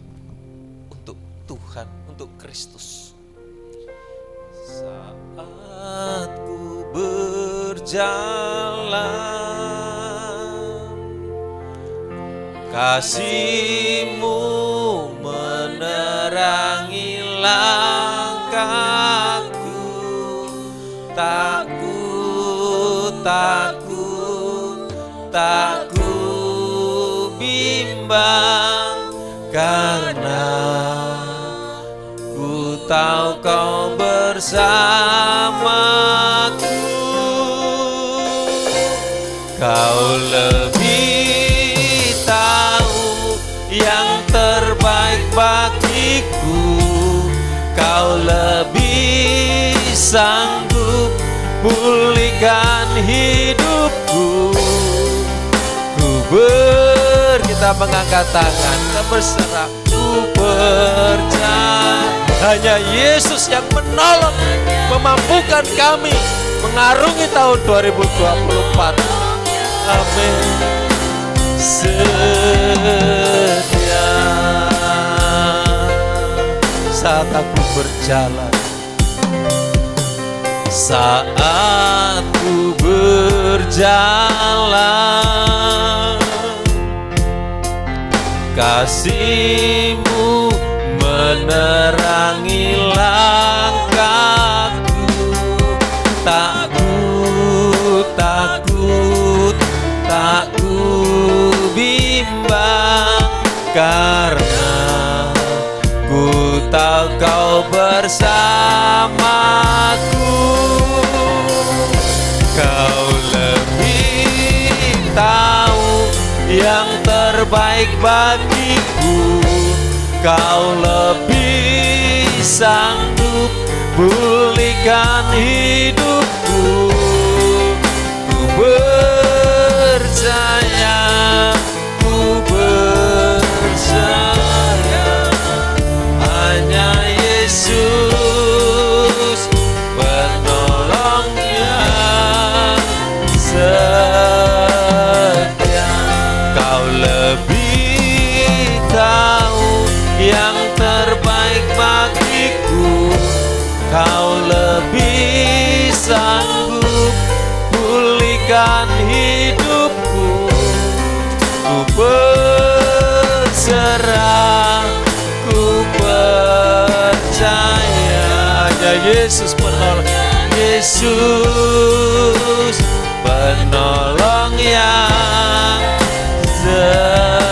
untuk Tuhan, untuk Kristus. Saat ku berjalan, kasih-Mu menerangi langkahku. Tak ku bimbang, karena ku tahu Kau bersamaku. Kau lebih tahu yang terbaik bagiku. Kau lebih sanggup pulihkan pulihkan hidupku. Kita mengangkat tangan, kita berserah. Ku percaya hanya Yesus yang menolong, memampukan kami mengarungi tahun 2024. Amin. Setia saat aku berjalan, saat ku berjalan, kasih-Mu menerangi langkahku. Tak ku bimbang, karena ku tahu Kau bersamaku. Kau lebih tahu yang terbaik bagiku. Kau lebih sanggup pulihkan hidupku. Ku percaya hanya Yesus penolong yang setia. Kau lebih tahu yang terbaik bagiku. Kau lebih sanggup pulihkan hidupku. Ku berserah, ku percaya hanya Yesus penolong. Yesus penolong yang setia.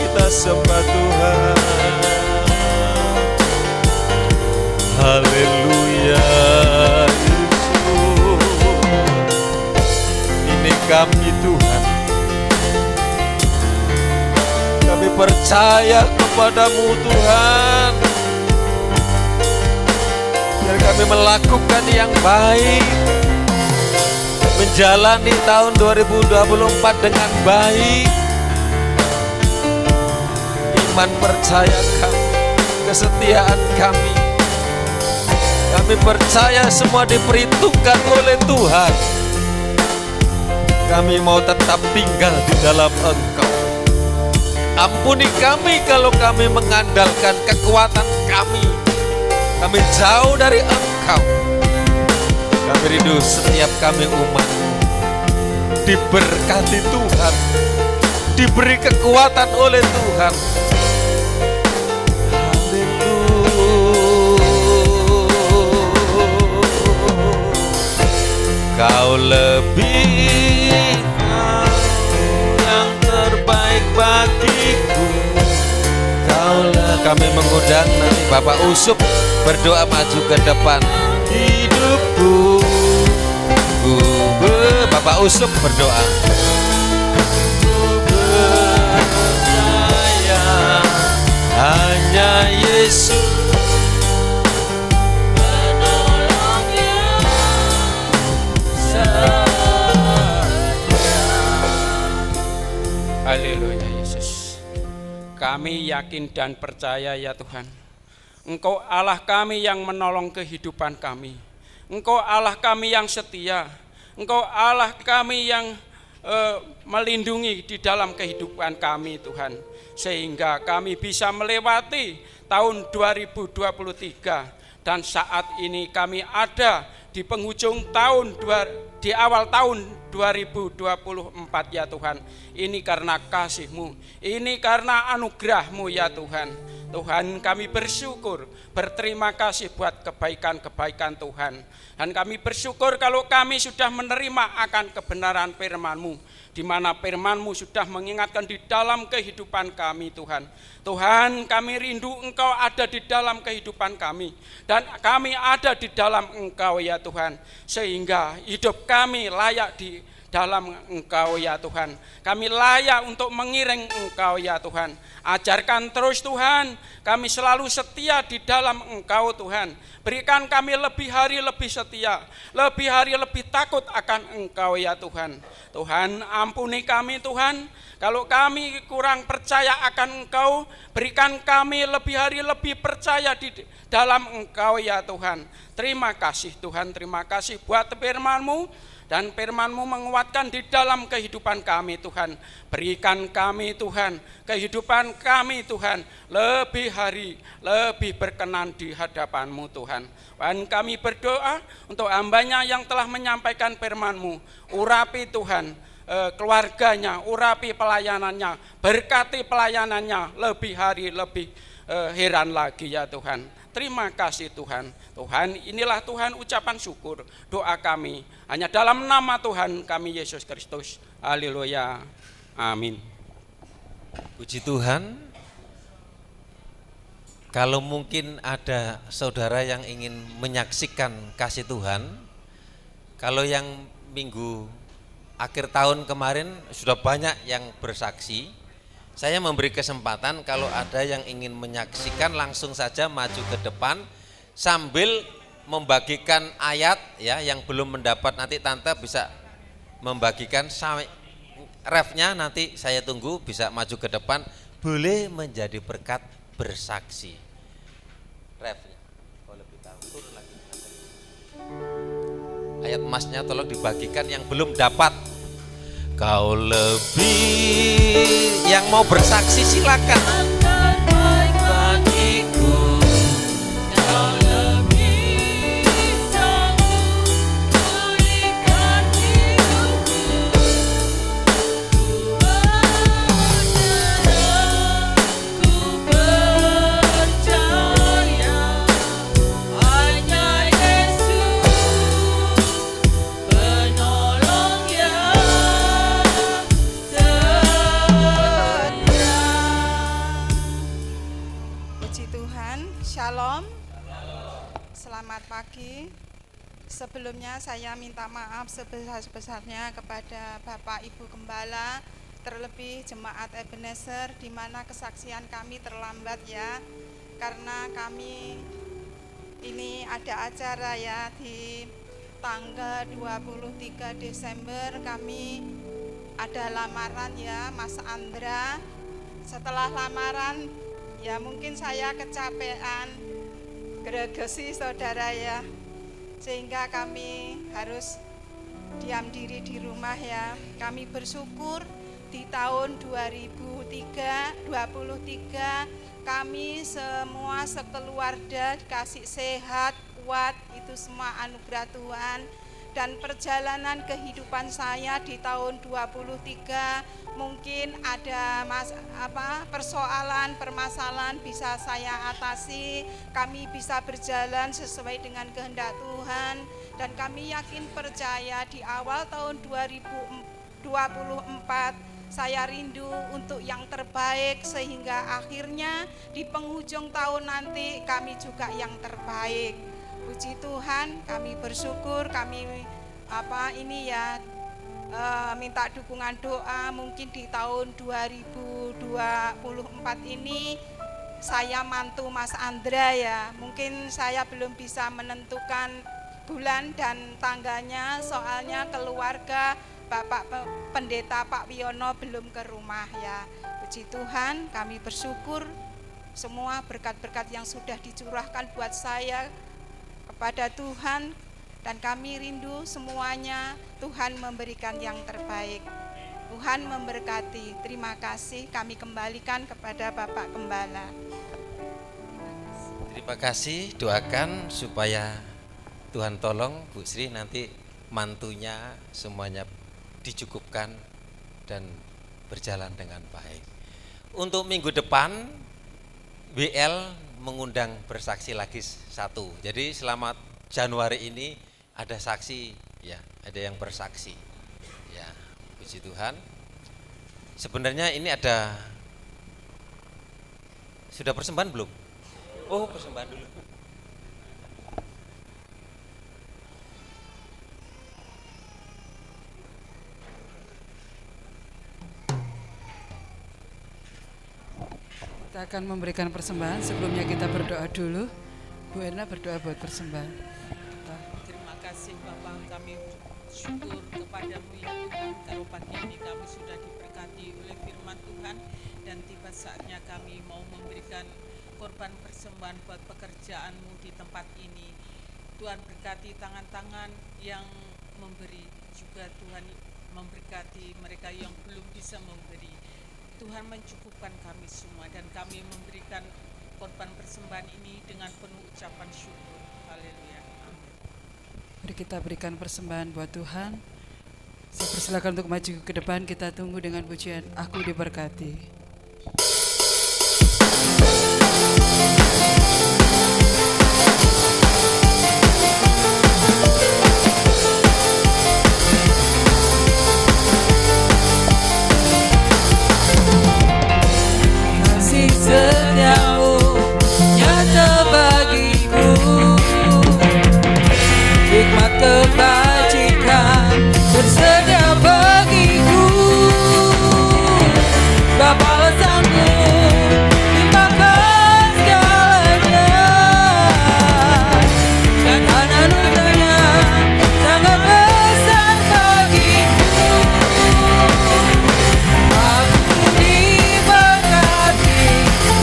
Kita sembah Tuhan. Haleluya. Ini kami Tuhan, kami percaya kepada-Mu Tuhan, biar kami melakukan yang baik, menjalani tahun 2024 dengan baik. Iman percaya kami, kesetiaan kami, kami percaya semua diperhitungkan oleh Tuhan. Kami mau tetap tinggal di dalam Engkau. Ampuni kami kalau kami mengandalkan kekuatan kami. Kami jauh dari Engkau. Kami rindu setiap kami umat diberkati Tuhan, diberi kekuatan oleh Tuhan. Kau lebih yang terbaik bagiku. Kami mengundang nanti Bapak Usup berdoa maju ke depan. Hidupku, Bapak Usup berdoa. Ku percaya hanya Yesus. Haleluya Yesus. Kami yakin dan percaya ya Tuhan, Engkau Allah kami yang menolong kehidupan kami. Engkau Allah kami yang setia. Engkau Allah kami yang melindungi di dalam kehidupan kami Tuhan. Sehingga kami bisa melewati tahun 2023. Dan saat ini kami ada di penghujung tahun, di awal tahun 2024 ya Tuhan. Ini karena kasih-Mu, ini karena anugerah-Mu ya Tuhan. Tuhan, kami bersyukur, berterima kasih buat kebaikan-kebaikan Tuhan. Dan kami bersyukur kalau kami sudah menerima akan kebenaran firman-Mu, di mana firman-Mu sudah mengingatkan di dalam kehidupan kami Tuhan. Tuhan, kami rindu Engkau ada di dalam kehidupan kami, dan kami ada di dalam Engkau ya Tuhan, sehingga hidup kami layak dalam Engkau ya Tuhan. Kami layak untuk mengiring Engkau ya Tuhan. Ajarkan terus Tuhan, kami selalu setia di dalam Engkau Tuhan. Berikan kami lebih hari lebih setia, lebih hari lebih takut akan Engkau ya Tuhan. Tuhan ampuni kami Tuhan, kalau kami kurang percaya akan Engkau, berikan kami lebih hari lebih percaya di dalam Engkau ya Tuhan. Terima kasih Tuhan, terima kasih buat firman-Mu. Dan firman-Mu menguatkan di dalam kehidupan kami Tuhan. Berikan kami Tuhan, kehidupan kami Tuhan, lebih hari, lebih berkenan di hadapan-Mu Tuhan. Dan kami berdoa untuk hamba-Nya yang telah menyampaikan firman-Mu. Urapi Tuhan keluarganya, urapi pelayanannya, berkati pelayanannya, lebih hari, lebih heran lagi ya Tuhan. Terima kasih Tuhan. Tuhan, inilah Tuhan ucapan syukur doa kami. Hanya dalam nama Tuhan kami Yesus Kristus. Haleluya. Amin. Puji Tuhan. Kalau mungkin ada saudara yang ingin menyaksikan kasih Tuhan, kalau yang minggu akhir tahun kemarin sudah banyak yang bersaksi, saya memberi kesempatan kalau ada yang ingin menyaksikan langsung saja maju ke depan sambil membagikan ayat ya, yang belum mendapat nanti tante bisa membagikan sampai refnya, nanti saya tunggu bisa maju ke depan, boleh menjadi berkat bersaksi. Refnya kalau lebih tahu turun lagi. Ayat emasnya tolong dibagikan yang belum dapat. Kau lebih, yang mau bersaksi silakan. Baik bagiku, kau lebih sanggup pulihkan hidupku. Ku berserah, ku percaya, hanya Yesus penolong yang Shalom, selamat pagi. Sebelumnya saya minta maaf sebesar-besarnya kepada Bapak Ibu Gembala, terlebih Jemaat Ebenezer, di mana kesaksian kami terlambat ya, karena kami ini ada acara ya di tanggal 23 Desember kami ada lamaran ya Mas Andra. Setelah lamaran ya mungkin saya kecapean, gregesi saudara ya, sehingga kami harus diam diri di rumah ya. Kami bersyukur di tahun 2023 kami semua sekeluarga dikasih sehat, kuat, itu semua anugerah Tuhan. Dan perjalanan kehidupan saya di tahun 23 mungkin ada permasalahan bisa saya atasi, kami bisa berjalan sesuai dengan kehendak Tuhan, dan kami yakin percaya di awal tahun 2024 saya rindu untuk yang terbaik, sehingga akhirnya di penghujung tahun nanti kami juga yang terbaik. Puji Tuhan, kami bersyukur, kami minta dukungan doa. Mungkin di tahun 2024 ini saya mantu Mas Andra ya. Mungkin saya belum bisa menentukan bulan dan tanggalnya, soalnya keluarga Bapak Pendeta Pak Wiono belum ke rumah ya. Puji Tuhan, kami bersyukur semua berkat-berkat yang sudah dicurahkan buat saya kepada Tuhan, dan kami rindu semuanya Tuhan memberikan yang terbaik. Tuhan memberkati. Terima kasih, kami kembalikan kepada Bapak Gembala. Terima kasih, doakan supaya Tuhan tolong Bu Sri nanti mantunya semuanya dicukupkan dan berjalan dengan baik. Untuk minggu depan WL mengundang bersaksi lagi satu. Jadi selama Januari ini ada saksi ya, ada yang bersaksi. Ya, puji Tuhan. Sebenarnya ini ada, sudah persembahan belum? Oh, persembahan dulu. Kita akan memberikan persembahan. Sebelumnya kita berdoa dulu. Bu Erna berdoa buat persembahan. Terima kasih Bapak, kami syukur kepadamu ya Tuhan, kalau pagi ini kami sudah diberkati oleh firman Tuhan dan tiba saatnya kami mau memberikan korban persembahan buat pekerjaanmu di tempat ini. Tuhan berkati tangan-tangan yang memberi, juga Tuhan memberkati mereka yang belum bisa memberi. Tuhan mencukupkan kami semua dan kami memberikan korban persembahan ini dengan penuh ucapan syukur. Haleluya. Amin. Mari kita berikan persembahan buat Tuhan. Saya persilakan untuk maju ke depan. Kita tunggu dengan pujian Aku Diberkati. Kasih setiamu nyata bagiku, hikmat kebajikan tersedia bagiku. Bapa sanggup limpahkan segalanya, dan anugerahnya sangat besar bagiku. Aku diberkati,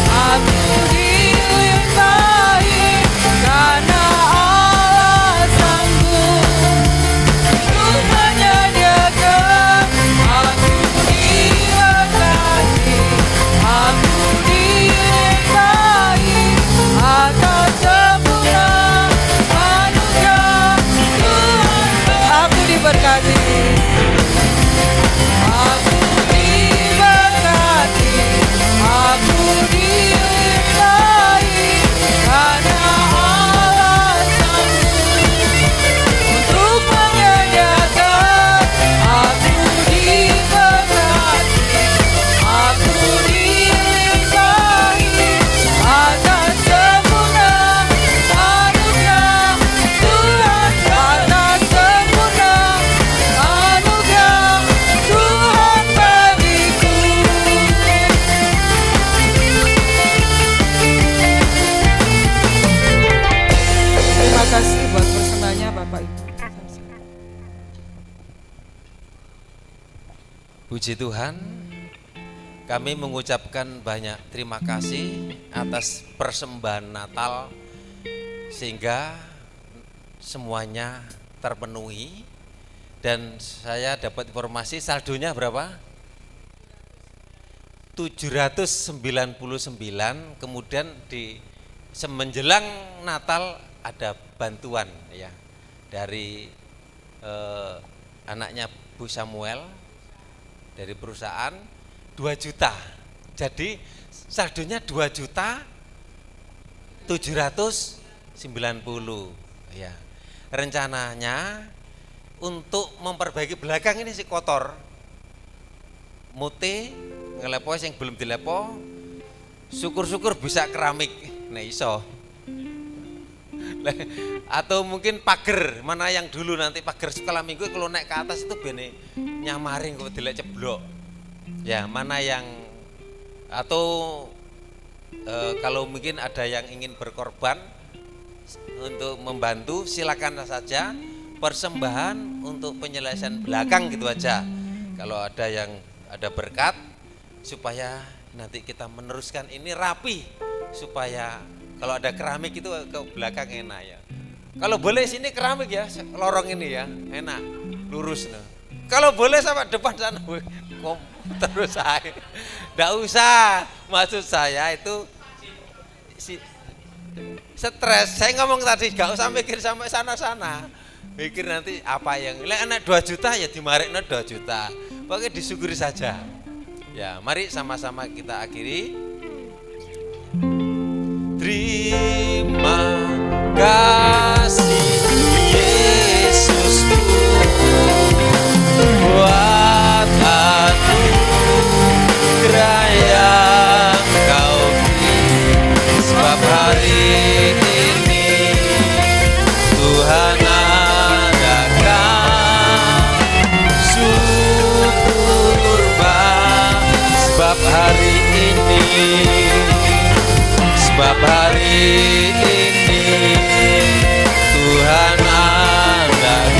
aku dilimpahi, karena Allah sanggup untuk menyediakan. Aku diberkati, aku dilimpahi, atas sempurna anugerah Tuhan. Aku diberkati, aku diberkati, aku dilimpahi, karena Allah sanggup untuk menyediakan. Aku diberkati, aku dilimpahi, atas sempurna anugerah Tuhan, atas sempurna anugerah Tuhan bagiku. Terima kasih buat persembahannya Bapak Ibu. Puji Tuhan, kami mengucapkan banyak terima kasih atas persembahan Natal sehingga semuanya terpenuhi, dan saya dapat informasi saldonya berapa? 799. Kemudian di semenjelang Natal ada bantuan ya dari anaknya Bu Samuel dari perusahaan 2 juta. Jadi saldonya 2 juta 790 ya. Rencananya untuk memperbaiki belakang ini si kotor. Mute ngelepo yang belum dilepo. Syukur-syukur bisa keramik. Nah iso. Atau mungkin pagar, mana yang dulu nanti pagar sekolah minggu kalau naik ke atas itu bene nyamaring kok dilek ceblok. Ya, mana yang atau kalau mungkin ada yang ingin berkorban untuk membantu, silakan saja persembahan untuk penyelesaian belakang gitu aja. Kalau ada yang ada berkat supaya nanti kita meneruskan ini rapi, supaya kalau ada keramik itu ke belakang enak ya. Kalau boleh sini keramik ya, lorong ini ya, enak, lurus. Nah. Kalau boleh sama depan sana, terus saya. Nggak usah, maksud saya itu stres. Saya ngomong tadi, nggak usah mikir sampai sana-sana. Mikir nanti apa yang, anak 2 juta ya dimarikno 2 juta. Pokoknya disyukuri saja. Ya, mari sama-sama kita akhiri. Terima kasih Yesusku buat anugerah yang Kau beri, sebab hari ini Tuhan adakan syukur, sebab hari ini Sebab hari ini Tuhan adakan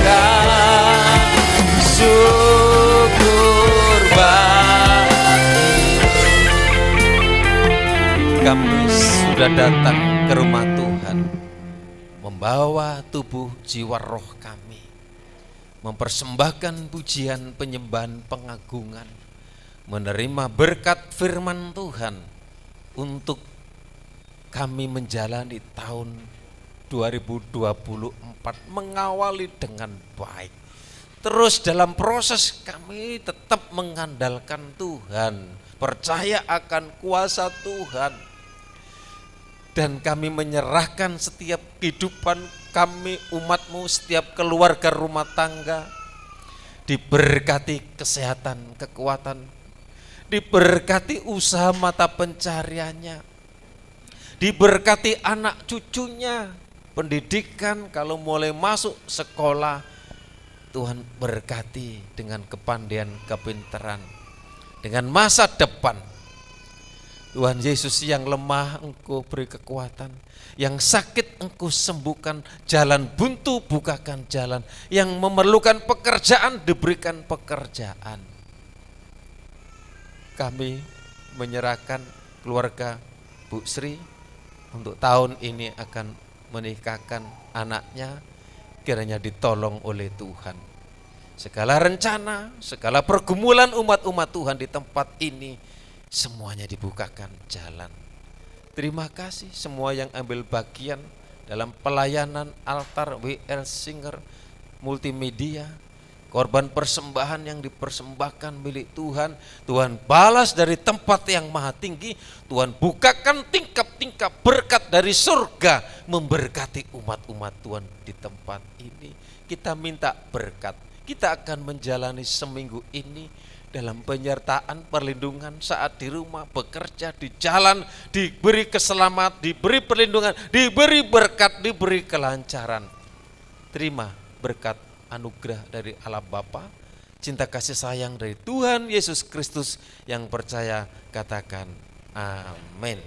syukur bagi. Kami sudah datang ke rumah Tuhan, membawa tubuh jiwa roh kami, mempersembahkan pujian, penyembahan, pengagungan, menerima berkat firman Tuhan untuk kami menjalani tahun 2024, mengawali dengan baik. Terus dalam proses kami tetap mengandalkan Tuhan, percaya akan kuasa Tuhan, dan kami menyerahkan setiap kehidupan kami, umat-Mu, setiap keluarga rumah tangga diberkati kesehatan, kekuatan, diberkati usaha mata pencariannya, diberkati anak cucunya, pendidikan kalau mulai masuk sekolah, Tuhan berkati dengan kepandaian, kepintaran, dengan masa depan. Tuhan Yesus, yang lemah Engkau beri kekuatan, yang sakit Engkau sembuhkan, jalan buntu bukakan jalan, yang memerlukan pekerjaan diberikan pekerjaan. Kami menyerahkan keluarga Bu Sri untuk tahun ini akan menikahkan anaknya, kiranya ditolong oleh Tuhan. Segala rencana, segala pergumulan umat-umat Tuhan di tempat ini, semuanya dibukakan jalan. Terima kasih semua yang ambil bagian dalam pelayanan altar WL Singer multimedia, korban persembahan yang dipersembahkan milik Tuhan. Tuhan balas dari tempat yang maha tinggi, Tuhan bukakan tingkap-tingkap berkat dari surga, memberkati umat-umat Tuhan di tempat ini. Kita minta berkat, kita akan menjalani seminggu ini dalam penyertaan, perlindungan saat di rumah, bekerja, di jalan, diberi keselamatan, diberi perlindungan, diberi berkat, diberi kelancaran. Terima berkat anugerah dari Allah Bapa, cinta kasih sayang dari Tuhan Yesus Kristus. Yang percaya katakan amin.